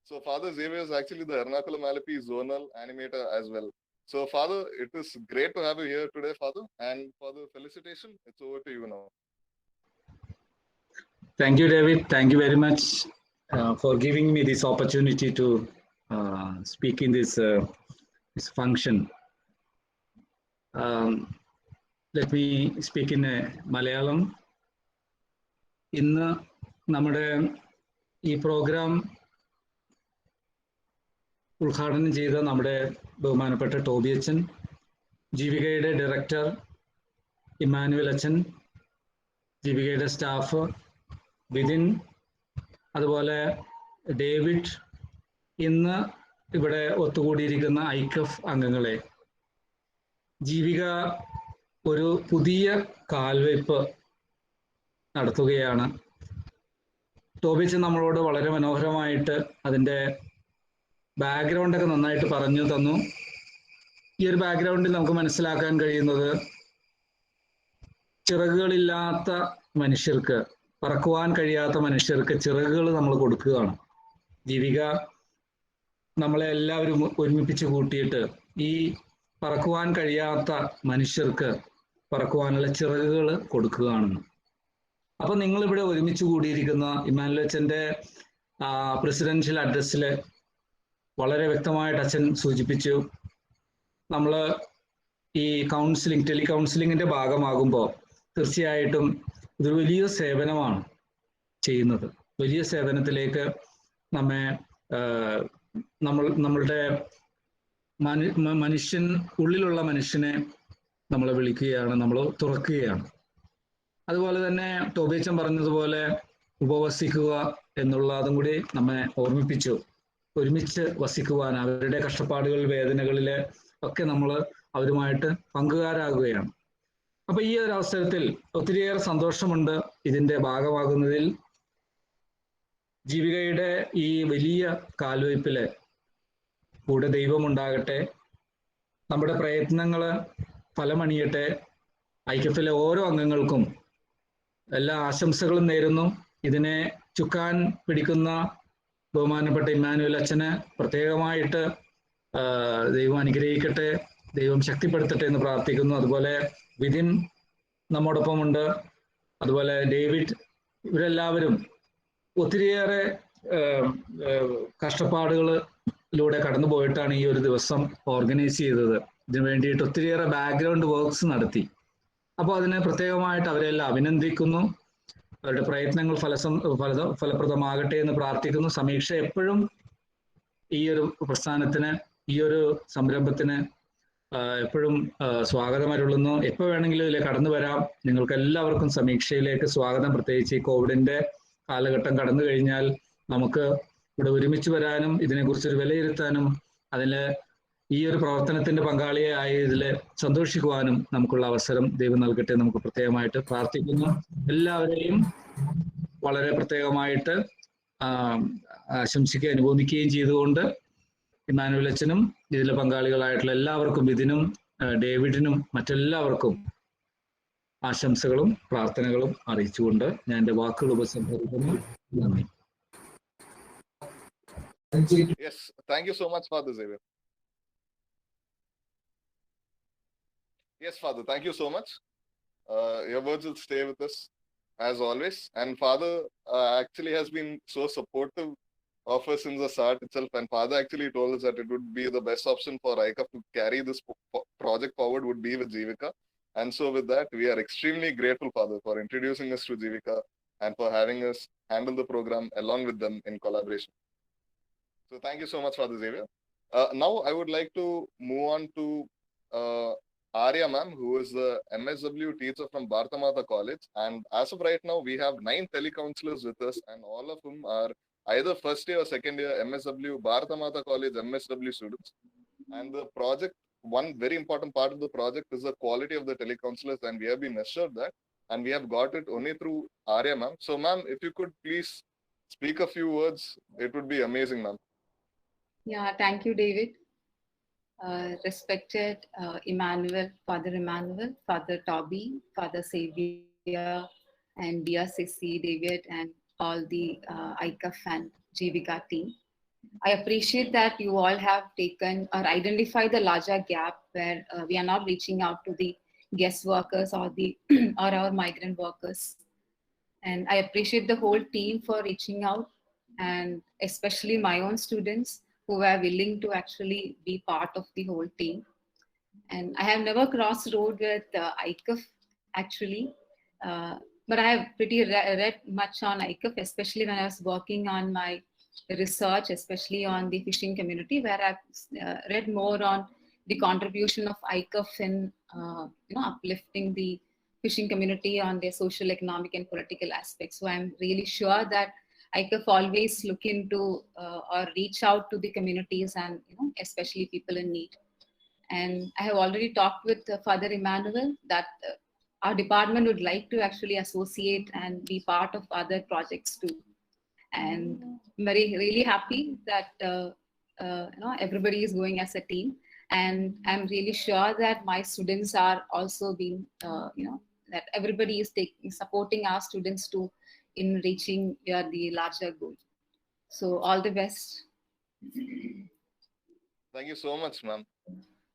A: So Father Xavier is actually the Ernakulam Malapi zonal animator as well. So Father, it is great to have you here today, Father. And for the felicitation, it's over to you now.
F: Thank you, David. Thank you very much for giving me this opportunity to speak in this function. Let me speak in Malayalam. ഇന്ന് നമ്മുടെ ഈ programme ഉദ്ഘാടനം ചെയ്ത നമ്മുടെ ബഹുമാനപ്പെട്ട Toby അച്ഛൻ, ജീവികയുടെ director Emmanuel അച്ഛൻ, ജീവികയുടെ staff within, അതുപോലെ ഡേവിഡ്, ഇന്ന് ഇവിടെ ഒത്തുകൂടിയിരിക്കുന്ന ഐക്കഫ് അംഗങ്ങളെ, ജീവിക ഒരു പുതിയ കാൽവയ്പ് നടത്തുകയാണ്. ടോബിച്ച് നമ്മളോട് വളരെ മനോഹരമായിട്ട് അതിൻ്റെ ബാക്ക്ഗ്രൗണ്ടൊക്കെ നന്നായിട്ട് പറഞ്ഞു തന്നു. ഈ ഒരു ബാക്ക്ഗ്രൗണ്ടിൽ നമുക്ക് മനസ്സിലാക്കാൻ കഴിയുന്നത്, ചിറകുകളില്ലാത്ത മനുഷ്യർക്ക്, പറക്കുവാൻ കഴിയാത്ത മനുഷ്യർക്ക് ചിറകുകൾ നമ്മൾ കൊടുക്കുകയാണ്. ജീവിക നമ്മളെ എല്ലാവരും ഒരുമിപ്പിച്ച് കൂട്ടിയിട്ട് ഈ പറക്കുവാൻ കഴിയാത്ത മനുഷ്യർക്ക് പറക്കുവാനുള്ള ചിറകുകൾ കൊടുക്കുകയാണെന്ന്. അപ്പൊ നിങ്ങളിവിടെ ഒരുമിച്ച് കൂടിയിരിക്കുന്ന ഇമ്മാനുവൽ അച്ഛൻ്റെ പ്രസിഡൻഷ്യൽ അഡ്രസ്സിൽ വളരെ വ്യക്തമായിട്ട് അച്ഛൻ സൂചിപ്പിച്ചു, നമ്മൾ ഈ കൗൺസിലിംഗ്, ടെലി കൗൺസിലിങ്ങിന്റെ ഭാഗമാകുമ്പോൾ തീർച്ചയായിട്ടും ഇതൊരു വലിയ സേവനമാണ് ചെയ്യുന്നത്. വലിയ സേവനത്തിലേക്ക് നമ്മളുടെ ഉള്ളിലുള്ള മനുഷ്യനെ നമ്മൾ വിളിക്കുകയാണ്, നമ്മൾ തുറക്കുകയാണ്. അതുപോലെ തന്നെ ടോബിയച്ചൻ പറഞ്ഞതുപോലെ ഉപവസിക്കുക എന്നുള്ളതും കൂടി നമ്മെ ഓർമ്മിപ്പിച്ചു. ഒരുമിച്ച് വസിക്കുവാൻ, അവരുടെ കഷ്ടപ്പാടുകൾ, വേദനകളിൽ ഒക്കെ നമ്മൾ അവരുമായിട്ട് പങ്കുകാരാകുകയാണ്. അപ്പൊ ഈ ഒരു അവസരത്തിൽ ഒത്തിരിയേറെ സന്തോഷമുണ്ട് ഇതിന്റെ ഭാഗമാകുന്നതിൽ. ജീവികയുടെ ഈ വലിയ കാൽവയ്പില് കൂടെ ദൈവമുണ്ടാകട്ടെ, നമ്മുടെ പ്രയത്നങ്ങൾ ഫലമണിയട്ടെ. ഐക്യഫിലെ ഓരോ അംഗങ്ങൾക്കും എല്ലാ ആശംസകളും നേരുന്നു. ഇതിനെ ചുക്കാൻ പിടിക്കുന്ന ബഹുമാനപ്പെട്ട ഇമ്മാനുവൽ അച്ഛന് പ്രത്യേകമായിട്ട് ദൈവം അനുഗ്രഹിക്കട്ടെ, ദൈവം ശക്തിപ്പെടുത്തട്ടെ എന്ന് പ്രാർത്ഥിക്കുന്നു. അതുപോലെ വിതിൻ നമ്മോടൊപ്പമുണ്ട്, അതുപോലെ ഡേവിഡ്, ഇവരെല്ലാവരും ഒത്തിരിയേറെ കഷ്ടപ്പാടുകളിലൂടെ കടന്നു പോയിട്ടാണ് ഈ ഒരു ദിവസം ഓർഗനൈസ് ചെയ്തത്. ഇതിനു വേണ്ടിയിട്ട് ഒത്തിരിയേറെ ബാക്ക്ഗ്രൗണ്ട് വർക്ക്സ് നടത്തി. അപ്പോൾ അതിനെ പ്രത്യേകമായിട്ട് അവരെല്ലാം അഭിനന്ദിക്കുന്നു. അവരുടെ പ്രയത്നങ്ങൾ ഫലപ്രദമാകട്ടെ എന്ന് പ്രാർത്ഥിക്കുന്നു. സമീക്ഷ എപ്പോഴും ഈ ഒരു പ്രസ്ഥാനത്തിന്, ഈ ഒരു സംരംഭത്തിന് എപ്പോഴും സ്വാഗതം അരുളുന്നു. എപ്പോൾ വേണമെങ്കിലും ഇതിൽ കടന്നു വരാം. നിങ്ങൾക്ക് എല്ലാവർക്കും സമീക്ഷയിലേക്ക് സ്വാഗതം. പ്രത്യേകിച്ച് ഈ കോവിഡിന്റെ കാലഘട്ടം കടന്നു കഴിഞ്ഞാൽ നമുക്ക് ഇവിടെ ഒരുമിച്ച് വരാനും ഇതിനെക്കുറിച്ചൊരു വിലയിരുത്താനും അതില് ഈ ഒരു പ്രവർത്തനത്തിന്റെ പങ്കാളിയെ ആയതിൽ സന്തോഷിക്കുവാനും നമുക്കുള്ള അവസരം ദൈവം നൽകട്ടെ. നമുക്ക് പ്രത്യേകമായിട്ട് പ്രാർത്ഥിക്കുന്നു. എല്ലാവരെയും വളരെ പ്രത്യേകമായിട്ട് ആശംസിക്കുകയും അനുമോദിക്കുകയും ചെയ്തുകൊണ്ട് ഇമ്മാനുവൽ അച്ഛനും ഇതിലെ പങ്കാളികളായിട്ടുള്ള എല്ലാവർക്കും, ഇതിനും ഡേവിഡിനും മറ്റെല്ലാവർക്കും ആശംസകളും പ്രാർത്ഥനകളും അറിയിച്ചുകൊണ്ട് ഞാൻ എൻ്റെ വാക്കുകൾ ഉപസംഹരിക്കുന്നു. നന്ദി.
A: Yes, thank you so much, Father Xavier. Yes, Father, thank you so much. Your words will stay with us as always. And Father actually has been so supportive of us since the start itself. And Father actually told us that it would be the best option for ICAF to carry this project forward would be with Jivika. And so with that, we are extremely grateful, Father, for introducing us to Jivika and for having us handle the program along with them in collaboration. So thank you so much, Father Xavier. Now I would like to move on to Arya ma'am, who is the MSW teacher from Bharata Mata College. And as of right now, we have 9 telecounselors with us, and all of them are either first year or second year MSW, Bharata Mata College MSW students. And the project, one very important part of the project is the quality of the telecounselors, and we have been assured that, and we have got it only through Arya ma'am. So ma'am, if you could please speak a few words, it would be amazing, ma'am.
G: Yeah, thank you, David. Respected Emmanuel, Father Emmanuel, Father Toby, Father Xavier, and dear Sissy, David, and all the ICAF and Jivika team. I appreciate that you all have taken or identified the larger gap where we are not reaching out to the guest workers or the or our migrant workers. And I appreciate the whole team for reaching out, and especially my own students who were willing to actually be part of the whole team. And I have never crossed road with ICAF actually, but I have pretty read much on ICAF, especially when I was working on my research, especially on the fishing community, where I've read more on the contribution of ICAF in uplifting the fishing community on their social, economic, and political aspects. So I'm really sure that ICAF always look into or reach out to the communities and especially people in need. And I have already talked with Father Emmanuel that our department would like to actually associate and be part of other projects too. And I'm really happy that everybody is going as a team. And I'm really sure that my students are also being, that everybody is supporting our students too in reaching the larger goal. So all the best.
A: Thank you so much, ma'am.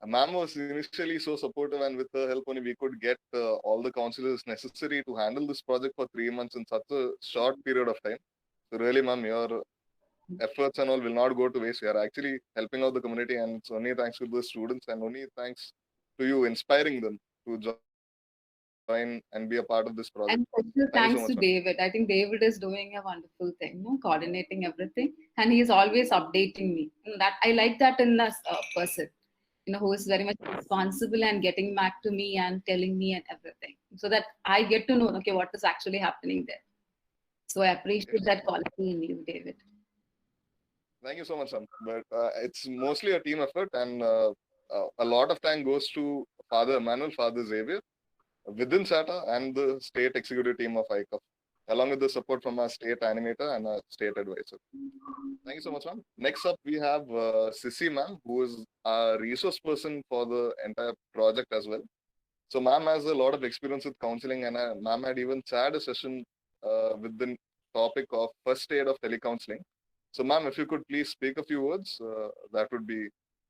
A: Ma'am was initially so supportive, and with her help only we could get all the counselors necessary to handle this project for 3 months in such a short period of time. So really, ma'am, your efforts and all will not go to waste. You are actually helping out the community, and it's only thanks to the students and only thanks to you inspiring them to join and be a part of this project.
G: And special thanks to David. I think David is doing a wonderful thing, coordinating everything, and he is always updating me. That I like that in a person, who is very much responsible and getting back to me and telling me and everything, so that I get to know, okay, what is actually happening there. So I appreciate that quality in you, David.
A: Thank you so much, ma'am. But it's mostly a team effort, and a lot of time goes to Father Emmanuel, Father Xavier, within SATA and the state executive team of ICAF, along with the support from our state animator and our state advisor. Thank you so much, ma'am. Next up, we have Sissy ma'am, who is a resource person for the entire project as well. So ma'am has a lot of experience with counseling, and ma'am had even chaired a session with the topic of first aid of telecounseling. So ma'am, if you could please speak a few words,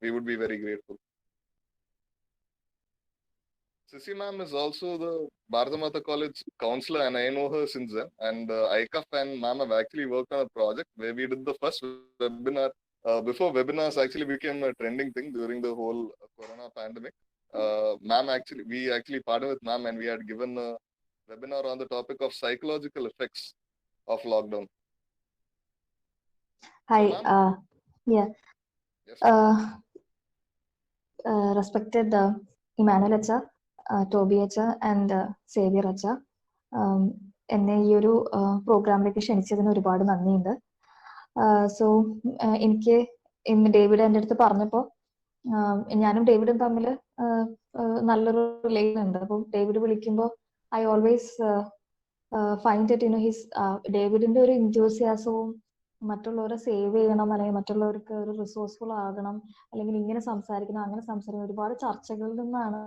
A: we would be very grateful. Sissy ma'am is also the Bharata Mata College counselor, and I know her since then. And ICAF and ma'am have actually worked on a project where we did the first webinar. Before webinars actually became a trending thing during the whole Corona pandemic. We actually partnered with ma'am, and we had given a webinar on the topic of psychological effects of lockdown.
H: Hi,
A: So, ma'am,
H: yeah,
A: yes,
H: respected Emmanuel Acha, Toby Acha, and Xavier Acha. എന്നെ ഈ ഒരു പ്രോഗ്രാമിലേക്ക് ക്ഷണിച്ചതിന് ഒരുപാട് നന്ദിയുണ്ട്. So എനിക്ക് ഇന്ന് David എൻ്റെ അടുത്ത് പറഞ്ഞപ്പോൾ ഞാനും ഡേവിഡും തമ്മിൽ നല്ലൊരു റിലേഷൻ ഉണ്ട്. അപ്പം ഡേവിഡ് വിളിക്കുമ്പോൾ I always find it his ഡേവിഡിന്റെ ഒരു എന്തൂസിയാസവും മറ്റുള്ളവരെ സേവ് ചെയ്യണം, അല്ലെങ്കിൽ മറ്റുള്ളവർക്ക് ഒരു റിസോഴ്സ്ഫുൾ ആകണം, അല്ലെങ്കിൽ ഇങ്ങനെ സംസാരിക്കണം അങ്ങനെ സംസാരിക്കണം, ഒരുപാട് ചർച്ചകളിൽ നിന്നാണ്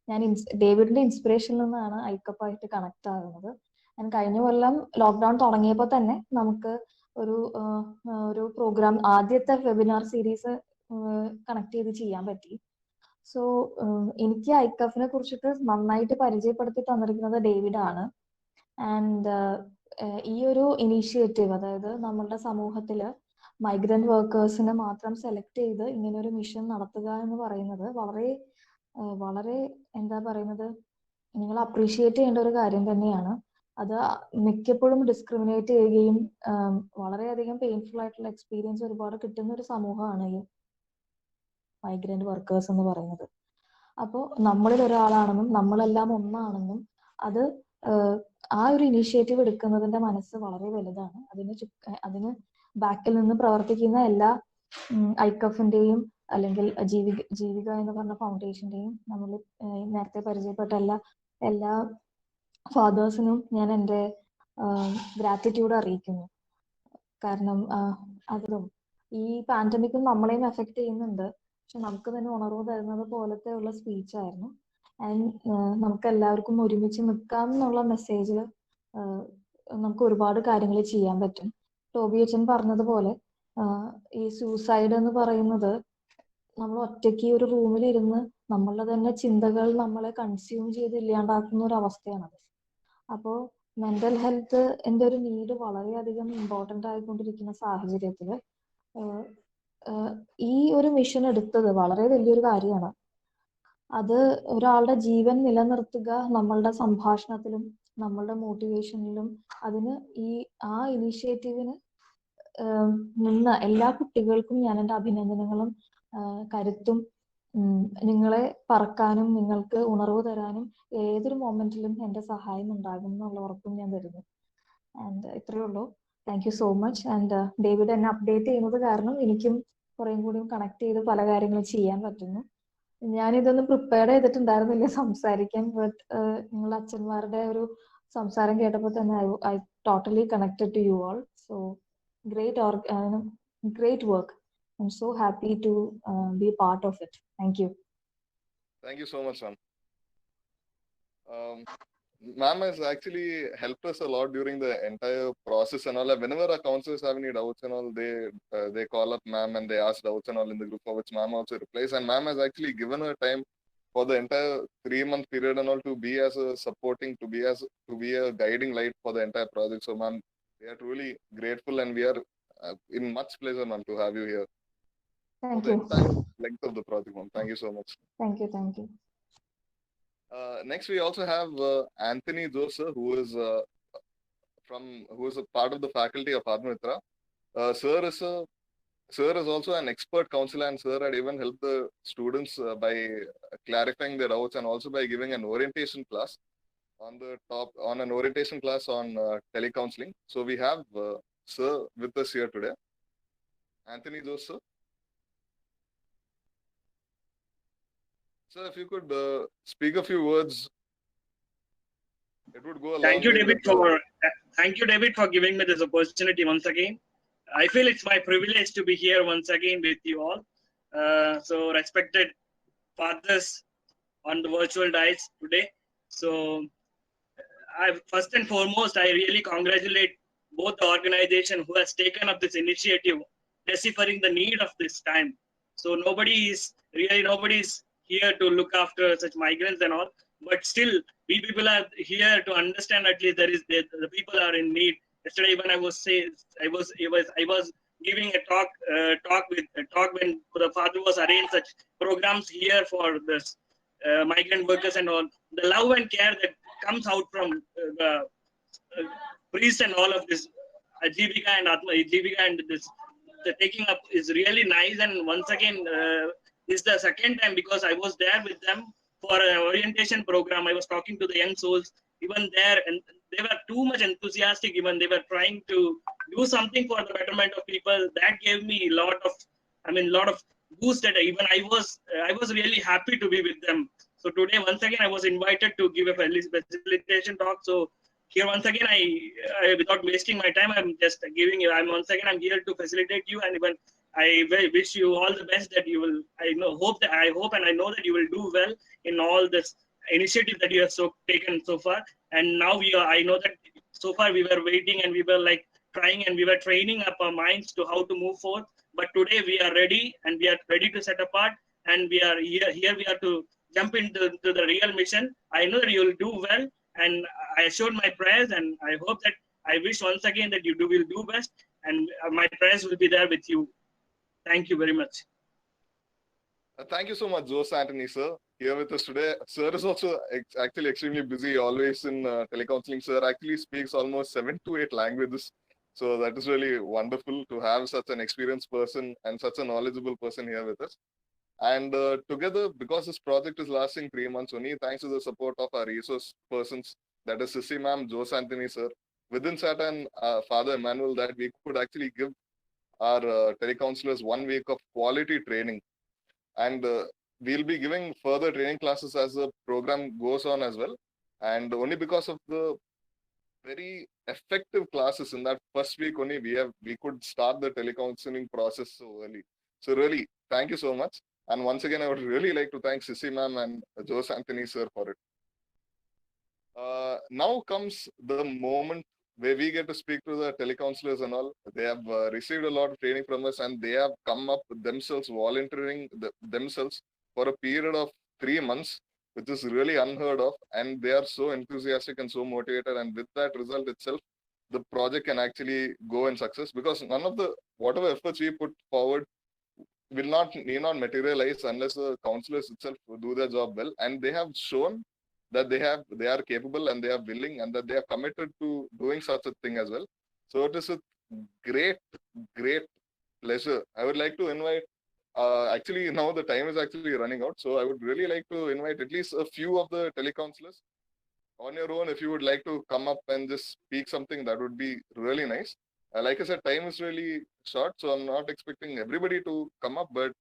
H: ഞാൻ ഡേവിഡിന്റെ ഇൻസ്പിറേഷനിൽ നിന്നാണ് ഐക്കപ്പായിട്ട് കണക്ട് ആകുന്നത്. ഞാൻ കഴിഞ്ഞ കൊല്ലം ലോക്ക്ഡൌൺ തുടങ്ങിയപ്പോൾ തന്നെ നമുക്ക് ഒരു പ്രോഗ്രാം, ആദ്യത്തെ വെബിനാർ സീരീസ് കണക്ട് ചെയ്ത് ചെയ്യാൻ പറ്റി. സോ എനിക്ക് ഐക്കഫിനെ കുറിച്ചിട്ട് നന്നായിട്ട് പരിചയപ്പെടുത്തി തന്നിരിക്കുന്നത് ഡേവിഡ് ആണ്. ആൻഡ് ഈ ഒരു ഇനീഷ്യേറ്റീവ്, അതായത് നമ്മളുടെ സമൂഹത്തില് മൈഗ്രന്റ് വർക്കേഴ്സിനെ മാത്രം സെലക്ട് ചെയ്ത് ഇങ്ങനെ ഒരു മിഷൻ നടത്തുക എന്ന് പറയുന്നത് വളരെ വളരെ എന്താ പറയുന്നത്, നിങ്ങൾ അപ്രീഷിയേറ്റ് ചെയ്യേണ്ട ഒരു കാര്യം തന്നെയാണ്. അത് മിക്കപ്പോഴും ഡിസ്ക്രിമിനേറ്റ് ചെയ്യുകയും വളരെയധികം പെയിൻഫുൾ ആയിട്ടുള്ള എക്സ്പീരിയൻസ് ഒരുപാട് കിട്ടുന്ന ഒരു സമൂഹമാണ് ഈ മൈഗ്രന്റ് വർക്കേഴ്സ് എന്ന് പറയുന്നത്. അപ്പോൾ നമ്മളിൽ ഒരാളാണെന്നും നമ്മളെല്ലാം ഒന്നാണെന്നും അത് ആ ഒരു ഇനീഷ്യേറ്റീവ് എടുക്കുന്നതിന്റെ മനസ്സ് വളരെ വലുതാണ്. അതിന് ബാക്കിൽ നിന്ന് പ്രവർത്തിക്കുന്ന എല്ലാ ഐക്കഫിന്റെയും അല്ലെങ്കിൽ ജീവിക എന്ന് പറഞ്ഞ ഫൗണ്ടേഷന്റെയും നമ്മൾ നേരത്തെ പരിചയപ്പെട്ട എല്ലാ ഫാദേഴ്സിനും ഞാൻ എൻ്റെ ഗ്രാറ്റിറ്റ്യൂഡ് അറിയിക്കുന്നു. കാരണം അതും ഈ പാൻഡമിക്കും നമ്മളെയും എഫക്ട് ചെയ്യുന്നുണ്ട്, പക്ഷെ നമുക്ക് തന്നെ ഉണർവ് തരുന്നത് പോലത്തെ ഉള്ള സ്പീച്ചായിരുന്നു. ആൻഡ് നമുക്ക് എല്ലാവർക്കും ഒരുമിച്ച് നിൽക്കാം എന്നുള്ള മെസ്സേജിൽ നമുക്ക് ഒരുപാട് കാര്യങ്ങൾ ചെയ്യാൻ പറ്റും. ടോബി അച്ഛൻ പറഞ്ഞതുപോലെ ഈ സൂസൈഡ് എന്ന് പറയുന്നത് നമ്മൾ ഒറ്റയ്ക്ക് ഒരു റൂമിലിരുന്ന് നമ്മളുടെ തന്നെ ചിന്തകൾ നമ്മളെ കൺസ്യൂം ചെയ്ത് ഇല്ലാണ്ടാക്കുന്ന ഒരു അവസ്ഥയാണത്. അപ്പോൾ മെന്റൽ ഹെൽത്ത് എൻ്റെ ഒരു നീഡ് വളരെയധികം ഇമ്പോർട്ടൻ്റ് ആയിക്കൊണ്ടിരിക്കുന്ന സാഹചര്യത്തിൽ ഈ ഒരു മിഷൻ എടുത്തത് വളരെ വലിയൊരു കാര്യമാണ്. അത് ഒരാളുടെ ജീവൻ നിലനിർത്തുക നമ്മളുടെ സംഭാഷണത്തിലും നമ്മളുടെ മോട്ടിവേഷനിലും അതിന് ആ ഇനീഷ്യേറ്റീവിന് നിന്ന എല്ലാ കുട്ടികൾക്കും ഞാൻ എൻ്റെ അഭിനന്ദനങ്ങളും കരുത്തും, നിങ്ങളെ പറക്കാനും നിങ്ങൾക്ക് ഉണർവ് തരാനും ഏതൊരു മൊമെന്റിലും എൻ്റെ സഹായം ഉണ്ടാകും എന്നുള്ള ഉറപ്പും ഞാൻ തരുന്നു. ആൻഡ് ഇത്രയേ ഉള്ളൂ. Thank you so much. And David എന്നെ അപ്ഡേറ്റ് ചെയ്യുന്നത് കാരണം എനിക്കും കുറേയും കൂടി കണക്ട് ചെയ്ത് പല കാര്യങ്ങളും ചെയ്യാൻ പറ്റുന്നു. ഞാനിതൊന്നും പ്രിപ്പയർ ചെയ്തിട്ടുണ്ടായിരുന്നില്ല സംസാരിക്കാൻ, ബട്ട് നിങ്ങളുടെ അച്ഛന്മാരുടെ ഒരു സംസാരം കേട്ടപ്പോൾ തന്നെ I totally connected to you all. So great work. I'm so happy to be a part of it. Thank you.
A: Thank you so much, ma'am. Ma'am has actually helped us a lot during the entire process and all. Whenever our counselors have any doubts and all, they call up ma'am and they ask doubts and all in the group, for which ma'am also replies. And ma'am has actually given her time for the entire 3-month period and all to be as a supporting, to be a guiding light for the entire project. So ma'am, we are truly grateful and we are in much pleasure, ma'am, to have you here.
H: Thank
A: for the
H: you.
A: entire length of the project, ma'am. Thank you so much.
H: Thank you. Thank you.
A: Next, we also have Anthony Joseph, who is a part of the faculty of Padma-Mitra. Sir is also an expert counselor, and sir had even helped the students by clarifying their doubts and also by giving an orientation class on an orientation class on telecounseling. So we have sir with us here today. Anthony Joseph. Sir, if you could speak a few words, it would go a long way.
I: Thank you, David, for giving me this opportunity once again. I feel it's my privilege to be here once again with you all. So, respected fathers on the virtual dais today. So, first and foremost, I really congratulate both the organization who has taken up this initiative, deciphering the need of this time. So, nobody is here to look after such migrants and all, but still we people are here to understand at least the people are in need. Yesterday when I was giving a talk when the father was arranged such programs here for this migrant workers and all. The love and care that comes out from the priest and all of this Jivika and Atma, Jivika and this the taking up is really nice. And once again, this is the second time because I was there with them for an orientation program. I was talking to the young souls even there, and they were too much enthusiastic. Even they were trying to do something for the betterment of people. That gave me a lot of boost. That even I was really happy to be with them. So today, once again, I was invited to give a facilitation talk. So here once again, I without wasting my time, I'm just giving you. I'm here to facilitate you, and even I wish you all the best. That you will. I hope and I know that you will do well in all this initiative that you have taken so far. And now I know that so far we were waiting and we were like trying and we were training up our minds to how to move forward. But today we are ready and we are ready to set apart, and we are here we are to jump into the real mission. I know that you will do well, and I showed my prayers, and I hope that I wish once again that you will do best, and my prayers will be there with you. Thank you very much.
A: Thank you so much, Jose Anthony, sir, here with us today. Sir is also actually extremely busy, always in telecounseling. Sir actually speaks almost 7 to 8 languages. So that is really wonderful to have such an experienced person and such a knowledgeable person here with us. And together, because this project is lasting 3 months only, thanks to the support of our resource persons, that is Sissy ma'am, Jose Anthony sir, within SAT and Father Emmanuel, that we could actually give our telecounselors 1 week of quality training. And we'll be giving further training classes as the program goes on as well. And only because of the very effective classes in that first week only, we could start the telecounseling process so early. So really, thank you so much. And once again, I would really like to thank Sissy ma'am and Jose Anthony sir for it. Now comes the moment where we get to speak to the telecounselors and all. They have received a lot of training from us, and they have come up themselves, volunteering themselves for a period of 3 months, which is really unheard of. And they are so enthusiastic and so motivated. And with that result itself, the project can actually go in success, because none of the whatever efforts we put forward need not materialize unless the counselors itself do their job well. And they have shown that they are capable and they are willing and that they are committed to doing such a thing as well. So it is with great pleasure. I would like to invite, actually now the time is actually running out. So I would really like to invite at least a few of the telecounselors on your own. If you would like to come up and just speak something, that would be really nice. Like I said, time is really short, so I'm not expecting everybody to come up, but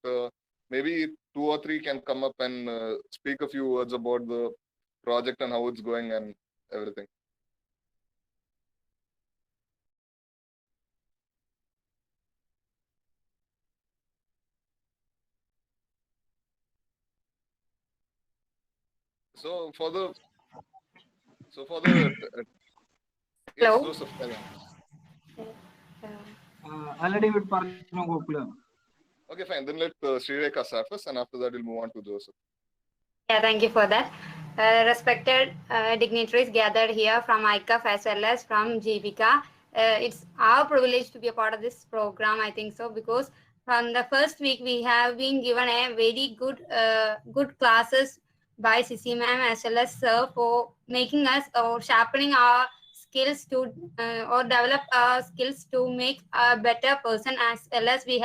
A: maybe 2 or 3 can come up and speak a few words about the project and how it's going and everything. So for the
J: Hello.
A: Yes, Joseph,
J: Already with Gokula.
A: Okay, fine. Then let Srireka start first, and after that we'll move on to Joseph.
J: Yeah, thank you for that. Respected dignitaries gathered here from ICAF as well as from Jivika. It's our privilege to be a part of this program, I think so, because from the first week we have been given a very good classes by Sissy ma'am as well as sir for making us or sharpening our skills to or develop our skills to make a better person, as well as we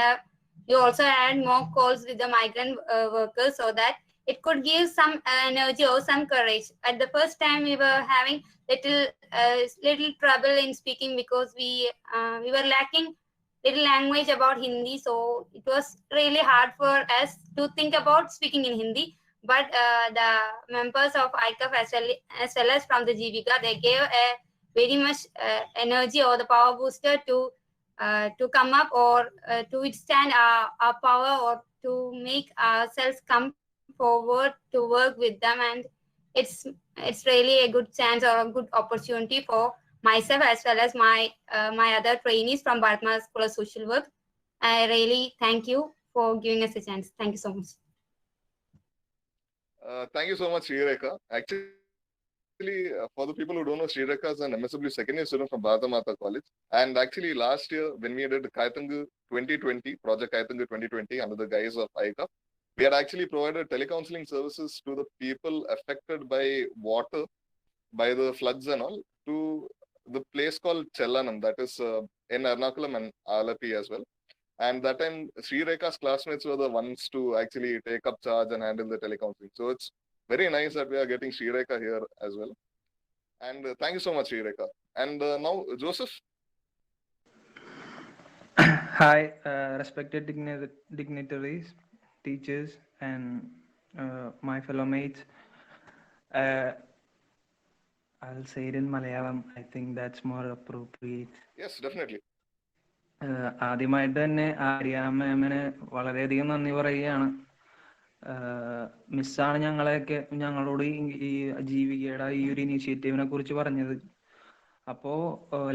J: also had more calls with the migrant workers so that it could give some energy or some courage. At the first time, we were having little trouble in speaking because we were lacking little language about Hindi, so it was really hard for us to think about speaking in Hindi. But the members of ICAF as well as from the Jivika, they gave a very much energy or the power booster to come up or to withstand our power or to make ourselves come forward to work with them. And it's really a good chance or a good opportunity for myself as well as my other trainees from Bharat School of Social Work. I really thank you for giving us a chance. Thank you so much.
A: Thank you so much, Srireka. Actually, for the people who don't know, Srireka is an MSW second year student from Bharata Mata College. And actually last year, when we did Kaitangu 2020, Project Kaitangu 2020 under the guise of ICAF, we had actually provided telecounseling services to the people affected by water by the floods and all to the place called Chellanam, that is in Ernakulam and Alapi as well. And that time, Sri Rekha's classmates were the ones to actually take up charge and handle the telecounseling. So it's very nice that we are getting Sri Rekha here as well. And thank you so much, Sri Rekha. And now, Joseph.
K: Hi, respected dignitaries, teachers, and my fellow mates. I'll say it in Malayalam. I think that's more appropriate.
A: Yes, definitely.
K: ആദ്യമായിട്ട് തന്നെ ആര്യ മാമിന് വളരെയധികം നന്ദി പറയുകയാണ്. മിസ്സാണ് ഞങ്ങളോട് ഈ ജീവികയുടെ ഈ ഒരു ഇനീഷ്യേറ്റീവിനെ കുറിച്ച് പറഞ്ഞത്. അപ്പോ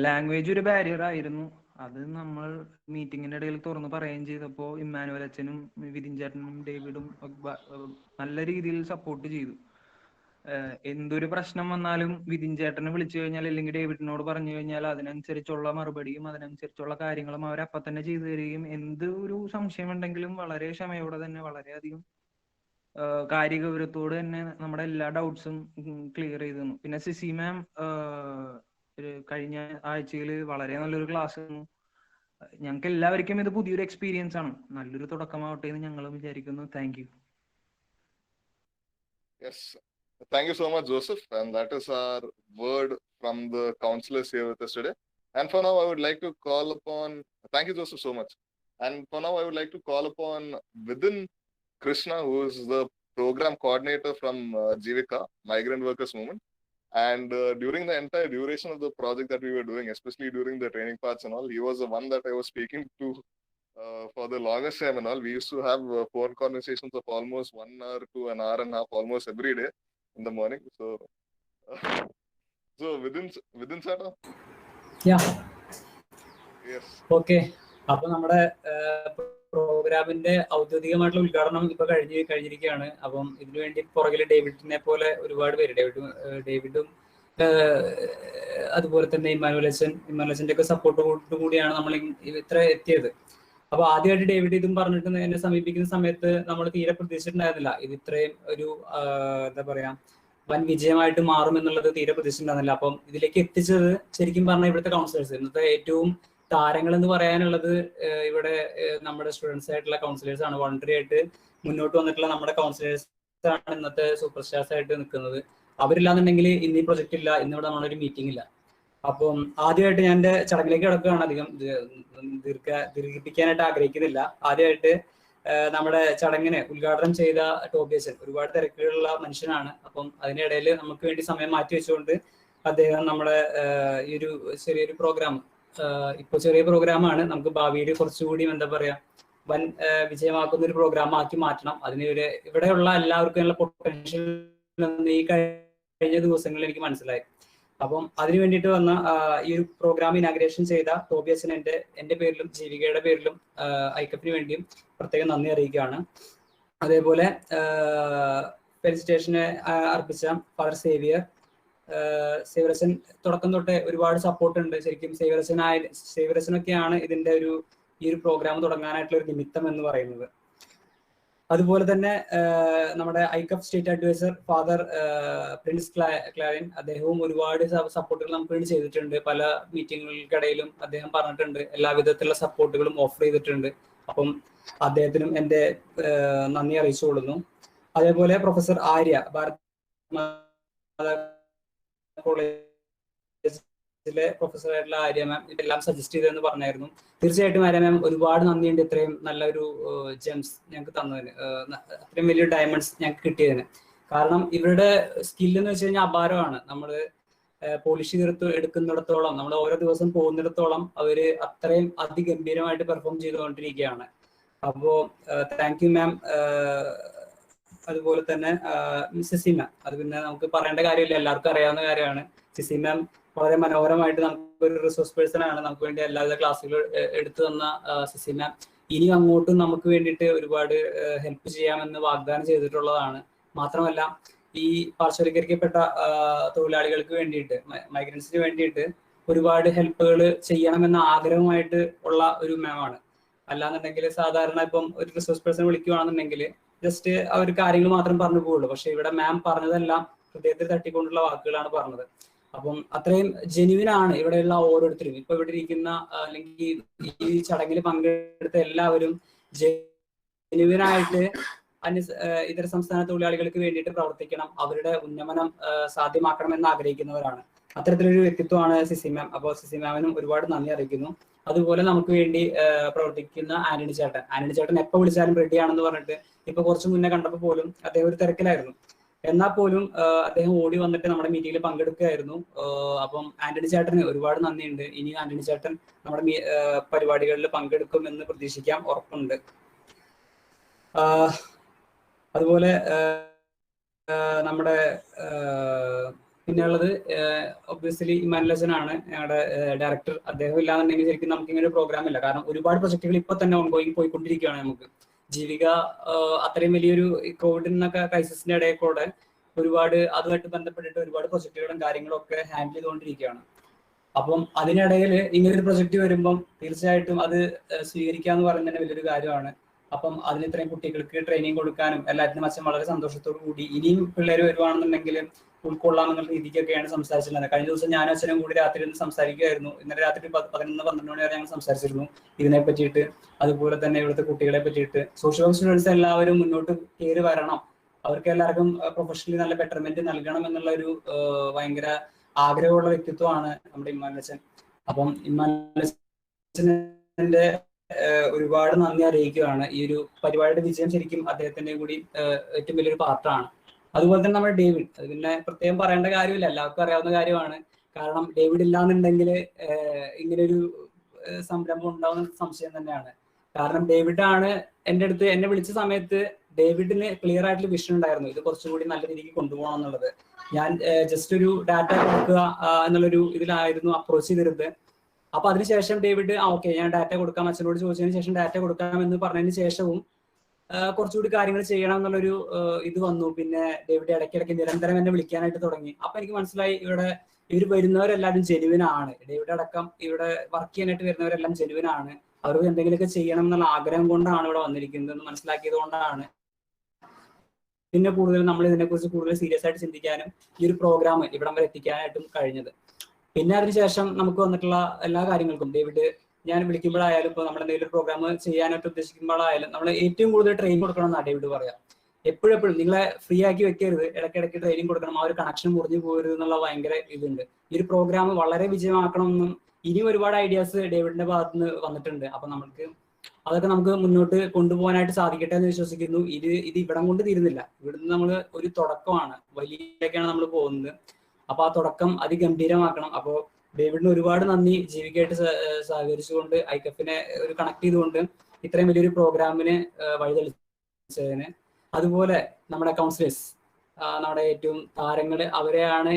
K: ലാംഗ്വേജ് ഒരു ബാരിയർ ആയിരുന്നു. അത് നമ്മൾ മീറ്റിങ്ങിന്റെ ഇടയിൽ തുറന്ന് പറയുകയും ചെയ്തപ്പോൾ ഇമ്മാനുവൽ അച്ഛനും വിതിൻ ചേട്ടനും ഡേവിഡും നല്ല രീതിയിൽ സപ്പോർട്ട് ചെയ്തു. എന്തൊരു പ്രശ്നം വന്നാലും വിതിൻ ചേട്ടനെ വിളിച്ചു കഴിഞ്ഞാൽ അല്ലെങ്കിൽ ഡേവിഡിനോട് പറഞ്ഞു കഴിഞ്ഞാൽ അതിനനുസരിച്ചുള്ള മറുപടിയും അതിനനുസരിച്ചുള്ള കാര്യങ്ങളും അവരപ്പം തന്നെ ചെയ്തു തരികയും എന്ത് ഒരു സംശയം ഉണ്ടെങ്കിലും വളരെ ക്ഷമയോടെ തന്നെ വളരെയധികം കാര്യഗൗരവത്തോട് തന്നെ നമ്മുടെ എല്ലാ ഡൗട്ട്സും ക്ലിയർ ചെയ്തു തന്നു. പിന്നെ സിസി മാം കഴിഞ്ഞ ആഴ്ചയിൽ വളരെ നല്ലൊരു ക്ലാസ് തന്നു. ഞങ്ങൾക്ക് എല്ലാവർക്കും ഇത് പുതിയൊരു എക്സ്പീരിയൻസ് ആണ്. നല്ലൊരു തുടക്കമാവട്ടെ എന്ന് ഞങ്ങൾ വിചാരിക്കുന്നു. Thank you.
A: Yes, thank you so much, Joseph. And that is our word from the counselors here with us today. And for now, I would like to call upon, thank you, Joseph, so much. And for now, I would like to call upon Vidin Krishna, who is the program coordinator from Jivika, Migrant Workers Movement. And during the entire duration of the project that we were doing, especially during the training parts and all, he was the one that I was speaking to for the longest time and all. We used to have phone conversations of almost 1 hour to an hour and a half almost every day in the morning. So within Sata?
L: Yeah.
A: Yes.
L: Okay. അപ്പൊ നമ്മുടെ പ്രോഗ്രാമിന്റെ ഔദ്യോഗികമായിട്ടുള്ള ഉദ്ഘാടനം ഇപ്പൊ കഴിഞ്ഞിരിക്കുകയാണ്. അപ്പം ഇതിനുവേണ്ടി പുറകിൽ ഡേവിഡിനെ പോലെ ഒരുപാട് പേര്, ഡേവിഡും അതുപോലെ തന്നെ ഇമ്മാനുവലച്ചന്റെ ഒക്കെ സപ്പോർട്ടോടു കൂടിയാണ് നമ്മൾ ഇത്ര എത്തിയത്. അപ്പൊ ആദ്യമായിട്ട് ഡേവിഡ് ഇതും പറഞ്ഞിട്ട് എന്നെ സമീപിക്കുന്ന സമയത്ത് നമ്മൾ തീരെ പ്രതീക്ഷിച്ചിട്ടുണ്ടായിരുന്നില്ല ഇത് ഇത്രയും ഒരു എന്താ പറയാ വൻ വിജയമായിട്ട് മാറും എന്നുള്ളത് തീരെ പ്രതീക്ഷിച്ചിട്ടുണ്ടായിരുന്നില്ല. അപ്പം ഇതിലേക്ക് എത്തിച്ചത് ശരിക്കും പറഞ്ഞാൽ ഇവിടുത്തെ കൗൺസിലേഴ്സ്, ഇന്നത്തെ ഏറ്റവും താരങ്ങൾ എന്ന് പറയാനുള്ളത് ഇവിടെ നമ്മുടെ സ്റ്റുഡൻസ് ആയിട്ടുള്ള കൗൺസിലേഴ്സ് ആണ്. വോളണ്ടറി ആയിട്ട് മുന്നോട്ട് വന്നിട്ടുള്ള നമ്മുടെ കൗൺസിലേഴ്സ് ആണ് ഇന്നത്തെ സൂപ്പർ സ്റ്റാർസ് ആയിട്ട് നിൽക്കുന്നത്. അവരില്ലാന്നുണ്ടെങ്കിൽ ഇന്ന് ഈ പ്രൊജക്റ്റ് ഇല്ല, ഇന്നിവിടെ നമ്മളൊരു മീറ്റിംഗ് ഇല്ല. അപ്പം ആദ്യമായിട്ട് ഞാൻ എൻ്റെ ചടങ്ങിലേക്ക് കിടക്കുകയാണ്. അധികം ദീർഘിപ്പിക്കാനായിട്ട് ആഗ്രഹിക്കുന്നില്ല. ആദ്യമായിട്ട് നമ്മുടെ ചടങ്ങിന് ഉദ്ഘാടനം ചെയ്ത ടോബി അച്ഛൻ ഒരുപാട് തിരക്കുകളുള്ള മനുഷ്യനാണ്. അപ്പം അതിനിടയിൽ നമുക്ക് വേണ്ടി സമയം മാറ്റി വെച്ചുകൊണ്ട് അദ്ദേഹം നമ്മുടെ ഈ ഒരു ചെറിയൊരു പ്രോഗ്രാം, ഇപ്പോൾ ചെറിയ പ്രോഗ്രാമാണ്, നമുക്ക് ഭാവിയിൽ കുറച്ചുകൂടി എന്താ പറയാ വൻ വിജയമാക്കുന്ന ഒരു പ്രോഗ്രാം ആക്കി മാറ്റണം. അതിന് ഇവിടെയുള്ള എല്ലാവർക്കും ഉള്ള പൊട്ടൻഷ്യൽ ഈ കഴിഞ്ഞ ദിവസങ്ങളിൽ എനിക്ക് മനസ്സിലായി. അപ്പം അതിനു വേണ്ടിയിട്ട് വന്ന ഈ ഒരു പ്രോഗ്രാം ഇനാഗ്രേഷൻ ചെയ്ത ടോബി അച്ഛൻ എൻ്റെ പേരിലും ജീവികയുടെ പേരിലും ഐക്കപ്പിന് വേണ്ടിയും പ്രത്യേകം നന്ദി അറിയിക്കുകയാണ്. അതേപോലെ ഫെലിസിറ്റേഷന് അർപ്പിച്ച ഫാദർ സേവ്യറച്ചൻ തുടക്കം തൊട്ടേ ഒരുപാട് സപ്പോർട്ട് ഉണ്ട്. ശരിക്കും സേവ്യറച്ചനൊക്കെയാണ് ഇതിന്റെ ഈ ഒരു പ്രോഗ്രാം തുടങ്ങാനായിട്ടുള്ള ഒരു നിമിത്തം എന്ന് പറയുന്നത്. അതുപോലെ തന്നെ നമ്മുടെ ഐക്കപ്പ് സ്റ്റേറ്റ് അഡ്വൈസർ ഫാദർ പ്രിൻസ് ക്ലാരിൻ, അദ്ദേഹവും ഒരുപാട് സപ്പോർട്ടുകൾ നമുക്ക് വേണ്ടി ചെയ്തിട്ടുണ്ട്. പല മീറ്റിങ്ങുകൾക്കിടയിലും അദ്ദേഹം പറഞ്ഞിട്ടുണ്ട്, എല്ലാവിധത്തിലുള്ള സപ്പോർട്ടുകളും ഓഫർ ചെയ്തിട്ടുണ്ട്. അപ്പം അദ്ദേഹത്തിനും എൻ്റെ നന്ദി അറിയിച്ചുകൊള്ളുന്നു. അതേപോലെ പ്രൊഫസർ ആര്യ, ഭാരത് കോളേജിലെ പ്രൊഫസറായിട്ടുള്ള ആര്യ മാം ഇതെല്ലാം സജസ്റ്റ് ചെയ്തതെന്ന് പറഞ്ഞായിരുന്നു. തീർച്ചയായിട്ടും ആര്യ മാം ഒരുപാട് നന്ദിയുണ്ട് ഇത്രയും നല്ലൊരു ജെംസ് ഞങ്ങൾക്ക് തന്നതിന്, അത്രയും വലിയ ഡയമണ്ട്സ് ഞങ്ങൾക്ക് കിട്ടിയതിന്. കാരണം ഇവരുടെ സ്കിൽ എന്ന് വെച്ച് കഴിഞ്ഞാൽ അപാരമാണ്. നമ്മൾ പോളിഷ് എടുക്കുന്നിടത്തോളം, നമ്മൾ ഓരോ ദിവസം പോകുന്നിടത്തോളം അവര് അത്രയും അതിഗംഭീരമായിട്ട് പെർഫോം ചെയ്തുകൊണ്ടിരിക്കുകയാണ്. അപ്പോ താങ്ക് യു മാം. അതുപോലെ തന്നെ സിസി മാം, അത് പിന്നെ നമുക്ക് പറയേണ്ട കാര്യമില്ല, എല്ലാവർക്കും അറിയാവുന്ന കാര്യമാണ്. സിസി മാം വളരെ മനോഹരമായിട്ട് നമുക്കൊരു റിസോഴ്സ് പേഴ്സൺ ആണ്. നമുക്ക് വേണ്ടി എല്ലാവിധ ക്ലാസ്സുകളും എടുത്തു തന്ന സിസി മാം ഇനി അങ്ങോട്ടും നമുക്ക് വേണ്ടിയിട്ട് ഒരുപാട് ഹെൽപ്പ് ചെയ്യാമെന്ന് വാഗ്ദാനം ചെയ്തിട്ടുള്ളതാണ്. മാത്രമല്ല ഈ പാർശ്വവൽക്കരിക്കപ്പെട്ട തൊഴിലാളികൾക്ക് വേണ്ടിയിട്ട്, മൈഗ്രൻസിന് വേണ്ടിയിട്ട് ഒരുപാട് ഹെൽപ്പുകൾ ചെയ്യണമെന്ന ആഗ്രഹമായിട്ട് ഉള്ള ഒരു മാമാണ്. അല്ലാന്നുണ്ടെങ്കിൽ സാധാരണ ഇപ്പം ഒരു റിസോഴ്സ് പേഴ്സൺ വിളിക്കുകയാണെന്നുണ്ടെങ്കിൽ ജസ്റ്റ് അവർ കാര്യങ്ങൾ മാത്രം പറഞ്ഞു പോകുള്ളൂ. പക്ഷെ ഇവിടെ മാം പറഞ്ഞതെല്ലാം ഹൃദയത്തിൽ തട്ടിക്കൊണ്ടുള്ള വാക്കുകളാണ് പറഞ്ഞത്. അപ്പം അത്രയും ജെന്യുവിൻ ആണ് ഇവിടെയുള്ള ഓരോരുത്തരും. ഇപ്പൊ ഇവിടെ ഇരിക്കുന്ന അല്ലെങ്കിൽ ഈ ചടങ്ങിൽ പങ്കെടുത്ത എല്ലാവരും ജെന്യുവിനായിട്ട് ഇതര സംസ്ഥാന തൊഴിലാളികൾക്ക് വേണ്ടിയിട്ട് പ്രവർത്തിക്കണം, അവരുടെ ഉന്നമനം സാധ്യമാക്കണമെന്ന് ആഗ്രഹിക്കുന്നവരാണ്. അത്തരത്തിലൊരു വ്യക്തിത്വമാണ് സിസി മാം. അപ്പോൾ സിസി മാമിനും ഒരുപാട് നന്ദി അറിയിക്കുന്നു. അതുപോലെ നമുക്ക് വേണ്ടി പ്രവർത്തിക്കുന്ന ആന്റണി ചേട്ടൻ എപ്പോൾ വിളിച്ചാലും റെഡിയാണെന്ന് പറഞ്ഞിട്ട് ഇപ്പൊ കുറച്ച് മുന്നേ കണ്ടപ്പോൾ പോലും അദ്ദേഹം ഒരു തിരക്കിലായിരുന്നു. എന്നാൽ പോലും അദ്ദേഹം ഓടി വന്നിട്ട് നമ്മുടെ മീറ്റിംഗിൽ പങ്കെടുക്കുകയായിരുന്നു. അപ്പം ആന്റണി ചേട്ടന് ഒരുപാട് നന്ദിയുണ്ട്. ഇനി ആന്റണി ചേട്ടൻ നമ്മുടെ പരിപാടികളിൽ പങ്കെടുക്കുമെന്ന് പ്രതീക്ഷിക്കാം, ഉറപ്പുണ്ട്. അതുപോലെ നമ്മുടെ പിന്നെയുള്ളത് ഒബ്വിയസ്ലി ഇമ്മാനുവലച്ചനാണ് ഞങ്ങളുടെ ഡയറക്ടർ. അദ്ദേഹം ഇല്ലാന്നുണ്ടെങ്കിൽ ശരിക്കും നമുക്ക് ഇങ്ങനെ ഒരു പ്രോഗ്രാം ഇല്ല. കാരണം ഒരുപാട് പ്രൊജക്ടുകൾ ഇപ്പൊ തന്നെ ഓൺഗോയിങ് പോയിക്കൊണ്ടിരിക്കുകയാണ്. നമുക്ക് ജീവിക അത്രയും വലിയൊരു കോവിഡ് എന്നൊക്കെ ക്രൈസിസിന്റെ ഇടയിൽ കൂടെ ഒരുപാട് അതുമായിട്ട് ബന്ധപ്പെട്ടിട്ട് ഒരുപാട് പ്രൊജക്ടുകളും കാര്യങ്ങളും ഒക്കെ ഹാൻഡിൽ ചെയ്തുകൊണ്ടിരിക്കുകയാണ്. അപ്പം അതിനിടയിൽ ഇങ്ങനൊരു പ്രൊജക്ട് വരുമ്പം തീർച്ചയായിട്ടും അത് സ്വീകരിക്കാന്ന് പറയുന്നത് തന്നെ വലിയൊരു കാര്യമാണ്. അപ്പം അതിന് ഇത്രയും കുട്ടികൾക്ക് ട്രെയിനിങ് കൊടുക്കാനും എല്ലാത്തിനും അച്ഛൻ വളരെ സന്തോഷത്തോടു കൂടി ഇനിയും പിള്ളേർ വരുവാണെന്നുണ്ടെങ്കിൽ ഉൾക്കൊള്ളാമെന്നുള്ള രീതിക്കൊക്കെയാണ് സംസാരിച്ചിട്ടുള്ളത്. കഴിഞ്ഞ ദിവസം ഞാനും അച്ഛനും കൂടി രാത്രി ഇരുന്ന് സംസാരിക്കുകയായിരുന്നു. ഇന്നലെ രാത്രി 11-12 മണി വരെ ഞങ്ങൾ സംസാരിച്ചിരുന്നു ഇതിനെ പറ്റിയിട്ട്. അതുപോലെ തന്നെ ഇവിടുത്തെ കുട്ടികളെ പറ്റിയിട്ട്. സോഷ്യൽ വർക്ക് സ്റ്റുഡൻസ് എല്ലാവരും മുന്നോട്ട് കയറി വരണം, അവർക്ക് എല്ലാവർക്കും പ്രൊഫഷണലി നല്ല ബെറ്റർമെന്റ് നൽകണം എന്നുള്ള ഒരു ഭയങ്കര ആഗ്രഹമുള്ള വ്യക്തിത്വമാണ് നമ്മുടെ ഇമ്മാനുവലച്ചൻ. അപ്പം ഇമ്മാനുവലച്ചന്റെ ഒരുപാട് നന്ദി അറിയിക്കുകയാണ്. ഈ ഒരു പരിപാടിയുടെ വിജയം ശരിക്കും അദ്ദേഹത്തിന്റെ കൂടി ഏറ്റവും വലിയൊരു പാർട്ടാണ്. അതുപോലെ തന്നെ നമ്മുടെ ഡേവിഡ്, അത് പിന്നെ പ്രത്യേകം പറയേണ്ട കാര്യമില്ല, എല്ലാവർക്കും അറിയാവുന്ന കാര്യമാണ്. കാരണം ഡേവിഡ് ഇല്ലാന്നുണ്ടെങ്കിൽ ഇങ്ങനൊരു സംരംഭം ഉണ്ടാവുന്ന സംശയം തന്നെയാണ്. കാരണം ഡേവിഡാണ് എന്നെ വിളിച്ച സമയത്ത് ഡേവിഡിന് ക്ലിയർ ആയിട്ടുള്ള വിഷൻ ഉണ്ടായിരുന്നു, ഇത് കുറച്ചുകൂടി നല്ല രീതിക്ക് കൊണ്ടുപോകണം എന്നുള്ളത്. ഞാൻ ജസ്റ്റ് ഒരു ഡാറ്റ കൊടുക്കുക എന്നുള്ളൊരു ഇതിലായിരുന്നു അപ്രോച്ച് ചെയ്തിരുന്നത്. അപ്പൊ അതിനുശേഷം ഡേവിഡ് ഓക്കെ ഞാൻ ഡാറ്റ കൊടുക്കാം, അച്ഛനോട് ചോദിച്ചതിന് ശേഷം ഡാറ്റ കൊടുക്കാം എന്ന് പറഞ്ഞതിന് ശേഷവും കുറച്ചുകൂടി കാര്യങ്ങൾ ചെയ്യണം എന്നുള്ളൊരു ഇത് വന്നു. പിന്നെ ഡേവിഡ് ഇടയ്ക്കിടയ്ക്ക് നിരന്തരം എന്നെ വിളിക്കാനായിട്ട് തുടങ്ങി. അപ്പൊ എനിക്ക് മനസ്സിലായി ഇവർ വരുന്നവരെല്ലാവരും ജെനുവിൻ ആണ്. ഡേവിഡ് അടക്കം ഇവിടെ വർക്ക് ചെയ്യാനായിട്ട് വരുന്നവരെല്ലാം ജെനുവിൻ ആണ്. അവർക്ക് എന്തെങ്കിലുമൊക്കെ ചെയ്യണം എന്നുള്ള ആഗ്രഹം കൊണ്ടാണ് ഇവിടെ വന്നിരിക്കുന്നത് എന്ന് മനസ്സിലാക്കിയത് കൊണ്ടാണ് പിന്നെ കൂടുതൽ നമ്മൾ ഇതിനെക്കുറിച്ച് കൂടുതൽ സീരിയസ് ആയിട്ട് ചിന്തിക്കാനും ഈ ഒരു പ്രോഗ്രാം ഇവിടം വരെ എത്തിക്കാനായിട്ടും കഴിഞ്ഞത്. പിന്നെ അതിനുശേഷം നമുക്ക് വന്നിട്ടുള്ള എല്ലാ കാര്യങ്ങൾക്കും ഡേവിഡ് ഞാൻ വിളിക്കുമ്പോഴായാലും ഇപ്പോൾ നമ്മൾ എന്തെങ്കിലും പ്രോഗ്രാം ചെയ്യാനായിട്ട് ഉദ്ദേശിക്കുമ്പോഴായാലും നമ്മൾ ഏറ്റവും കൂടുതൽ ട്രെയിനിങ് കൊടുക്കണം എന്നാണ് ഡേവിഡ് പറയാം. എപ്പോഴെപ്പോഴും നിങ്ങളെ ഫ്രീ ആക്കി വെക്കരുത്, ഇടയ്ക്കിടയ്ക്ക് ട്രെയിനിങ് കൊടുക്കണം, ആ ഒരു കണക്ഷൻ മുറിഞ്ഞു പോകരുത് എന്നുള്ള ഭയങ്കര ഇതുണ്ട്. ഈ ഒരു പ്രോഗ്രാം വളരെ വിജയമാക്കണമെന്നും ഇനിയും ഒരുപാട് ഐഡിയാസ് ഡേവിഡിന്റെ ഭാഗത്ത് നിന്ന് വന്നിട്ടുണ്ട്. അപ്പൊ അതൊക്കെ നമുക്ക് മുന്നോട്ട് കൊണ്ടുപോകാനായിട്ട് സാധിക്കട്ടെ എന്ന് വിശ്വസിക്കുന്നു. ഇത് ഇവിടം കൊണ്ട് തീരുന്നില്ല, ഇവിടുന്ന് നമ്മൾ ഒരു തുടക്കമാണ്, വലിയൊക്കെയാണ് നമ്മൾ പോകുന്നത്. അപ്പൊ ആ തുടക്കം അതിഗംഭീരമാക്കണം. അപ്പോൾ ഡേവിഡിന് ഒരുപാട് നന്ദി, ജീവിക്കായിട്ട് സഹകരിച്ചുകൊണ്ട് ഐക്കഫിനെ ഒരു കണക്ട് ചെയ്തുകൊണ്ട് ഇത്രയും വലിയൊരു പ്രോഗ്രാമിന് വഴിതെളിച്ചതിന്. അതുപോലെ നമ്മുടെ കൗൺസിലേഴ്സ്, നമ്മുടെ ഏറ്റവും താരങ്ങള്, അവരെയാണ്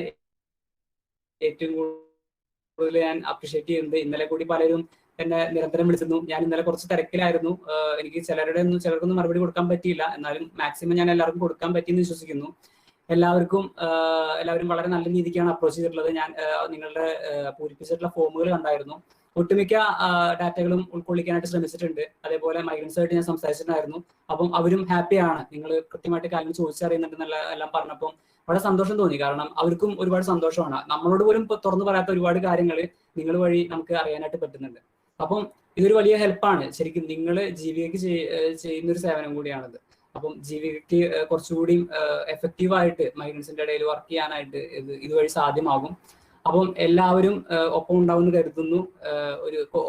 L: ഏറ്റവും കൂടുതൽ ഞാൻ അപ്രീഷിയേറ്റ് ചെയ്യുന്നത്. ഇന്നലെ കൂടി പലരും എന്നെ നിരന്തരം വിളിച്ചിരുന്നു. ഞാൻ ഇന്നലെ കുറച്ച് തിരക്കിലായിരുന്നു. എനിക്ക് ചിലർക്കൊന്നും മറുപടി കൊടുക്കാൻ പറ്റിയില്ല, എന്നാലും മാക്സിമം ഞാൻ എല്ലാവർക്കും കൊടുക്കാൻ പറ്റിയെന്ന് വിശ്വസിക്കുന്നു. എല്ലാവരും വളരെ നല്ല രീതിക്കാണ് അപ്രോച്ച് ചെയ്തിട്ടുള്ളത്. ഞാൻ നിങ്ങളുടെ പൂരിപ്പിച്ചിട്ടുള്ള ഫോമുകൾ കണ്ടായിരുന്നു. ഒട്ടുമിക്ക ഡാറ്റകളും ഉൾക്കൊള്ളിക്കാനായിട്ട് ശ്രമിച്ചിട്ടുണ്ട്. അതേപോലെ മൈഗ്രൻസുമായിട്ട് ഞാൻ സംസാരിച്ചിട്ടുണ്ടായിരുന്നു. അപ്പം അവരും ഹാപ്പിയാണ്, നിങ്ങൾ കൃത്യമായിട്ട് കാര്യങ്ങൾ ചോദിച്ചറിയുന്നുണ്ടെന്നുള്ള എല്ലാം പറഞ്ഞപ്പം വളരെ സന്തോഷം തോന്നി. കാരണം അവർക്കും ഒരുപാട് സന്തോഷമാണ്. നമ്മളോട് പോലും തുറന്നു പറയാത്ത ഒരുപാട് കാര്യങ്ങൾ നിങ്ങൾ വഴി നമുക്ക് അറിയാനായിട്ട് പറ്റുന്നുണ്ട്. അപ്പം ഇതൊരു വലിയ ഹെൽപ്പാണ് ശരിക്കും. നിങ്ങൾ ജീവികയ്ക്ക് ചെയ്യുന്നൊരു സേവനം കൂടിയാണത്. അപ്പം ജീവികയ്ക്ക് കുറച്ചുകൂടി എഫക്റ്റീവായിട്ട് മൈഗ്രൻസിന്റെ ഇടയിൽ വർക്ക് ചെയ്യാനായിട്ട് ഇതുവഴി സാധ്യമാകും. അപ്പം എല്ലാവരും ഒപ്പം ഉണ്ടാവുമെന്ന് കരുതുന്നു.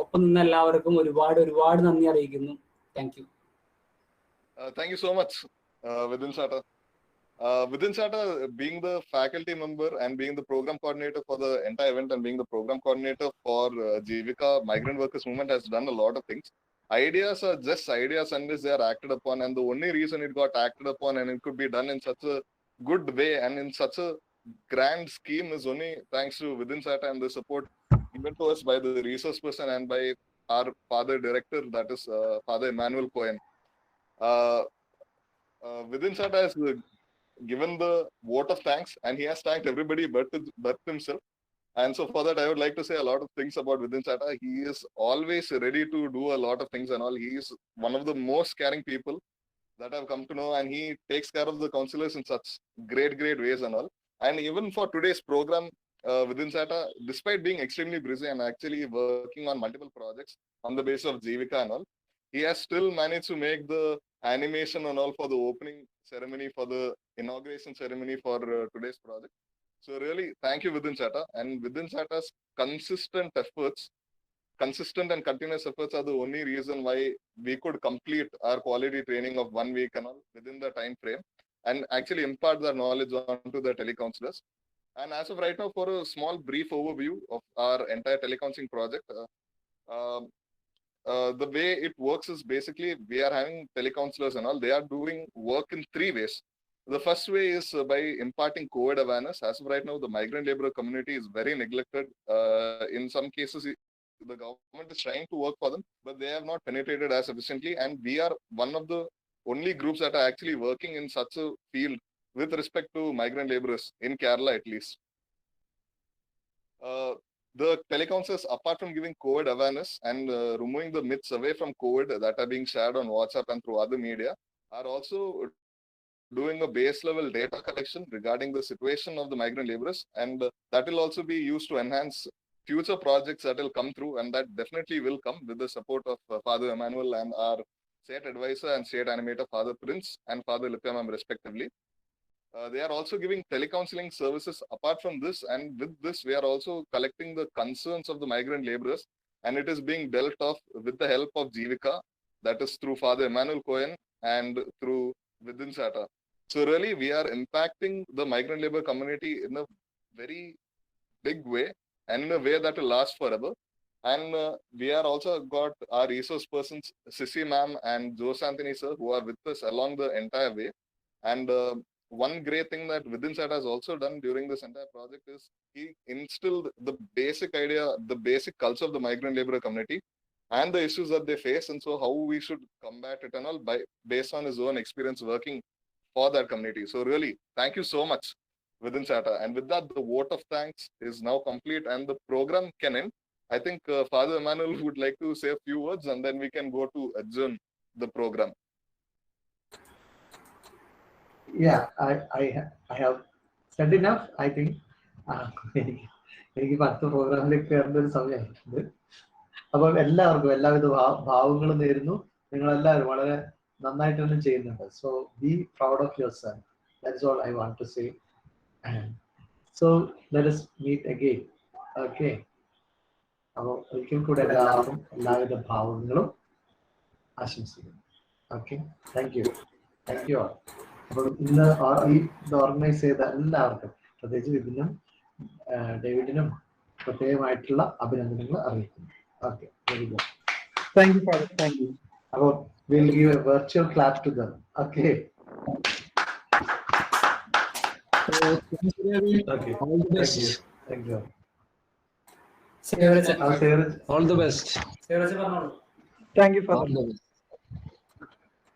L: ഒപ്പം നിന്ന എല്ലാവർക്കും ഒരുപാട് നന്ദി അറിയിക്കുന്നു. Thank you.
A: Thank you so much, Vidin Sata. Vidin Sata, being the faculty member and being the program coordinator for the entire event and being the program coordinator for Jivika Migrant Workers Movement, has done a lot of things. Ideas are just ideas unless they are acted upon, and the only reason it got acted upon and it could be done in such a good way and in such a grand scheme is only thanks to Vidin Sata and the support given to us by the resource person and by our father director, that is Father Emmanuel Cohen. Vidin Sata has given the vote of thanks and he has thanked everybody but himself. And so for that, I would like to say a lot of things about Vidin Sata. He is always ready to do a lot of things and all. He is one of the most caring people that I've come to know, and he takes care of the counselors in such great ways and all. And even for today's program, within SATA, despite being extremely busy and actually working on multiple projects on the basis of Jivika and all, he has still managed to make the animation and all for the opening ceremony, for the inauguration ceremony for today's project. So really, thank you Within SATA. And Within SATA's consistent and continuous efforts are the only reason why we could complete our quality training of 1 week and all within the time frame and actually impart the knowledge onto the telecounselors. And as of right now, for a small brief overview of our entire telecounseling project, the way it works is basically we are having telecounselors and all. They are doing work in 3 ways. The first way is by imparting COVID awareness. As of right now, the migrant labor community is very neglected. In some cases, the government is trying to work for them, but they have not penetrated as efficiently. And we are one of the only groups that are actually working in such a field with respect to migrant laborers in Kerala, at least. The telecounselors, apart from giving COVID awareness and removing the myths away from COVID that are being shared on WhatsApp and through other media, are also doing a base level data collection regarding the situation of the migrant laborers. And that will also be used to enhance future projects that will come through, and that definitely will come with the support of Father Emmanuel and our state advisor and state animator, Father Prince and Father Lipyamam, respectively. They are also giving telecounseling services apart from this, and with this, we are also collecting the concerns of the migrant laborers, and it is being dealt off with the help of Jivika, that is through Father Emmanuel Cohen and through Within SATA. So really, we are impacting the migrant labor community in a very big way and in a way that will last forever. And we are also got our resource persons, Sissy ma'am and Jose Anthony sir, who are with us along the entire way. And one great thing that Within SATA has also done during this entire project is he instilled the basic idea, the basic culture of the migrant labor community and the issues that they face, and so how we should combat it and all based on his own experience working for that community. So really, thank you so much, Within SATA. And with that, the vote of thanks is now complete and the program can end. I think Father Emmanuel would like to say a few words and then we can go to adjourn the program.
B: Yeah, I have said enough, I think. എനിക്ക് അടുത്ത പ്രോഗ്രാമിലേക്ക് കയറേണ്ട ഒരു സമയമായിട്ടുണ്ട്. അപ്പം എല്ലാവർക്കും എല്ലാവിധ ഭാവങ്ങളും നേരുന്നു. നിങ്ങളെല്ലാവരും വളരെ നന്നായിട്ട് തന്നെ ചെയ്യുന്നുണ്ട്. So be proud of yourself. That is all I want to say. So let us meet again. Okay, അപ്പോൾ ഒരിക്കൽ കൂടെ എല്ലാവർക്കും എല്ലാവിധ ഭാവങ്ങളും ആശംസിക്കുന്നു. Okay, thank you all. അപ്പോൾ ഇന്ന് ഇത് ഓർഗനൈസ് ചെയ്ത എല്ലാവർക്കും, പ്രത്യേകിച്ച് വിപിനും ഡേവിഡിനും പ്രത്യേകമായിട്ടുള്ള അഭിനന്ദനങ്ങൾ അറിയിക്കുന്നു. Okay, very good.
M: Thank you father, thank you.
B: അപ്പോൾ we'll give a virtual clap to them. Okay. Okay.
F: All the best.
B: Thank you.
F: All the best.
M: Thank you, Father.
F: All the best.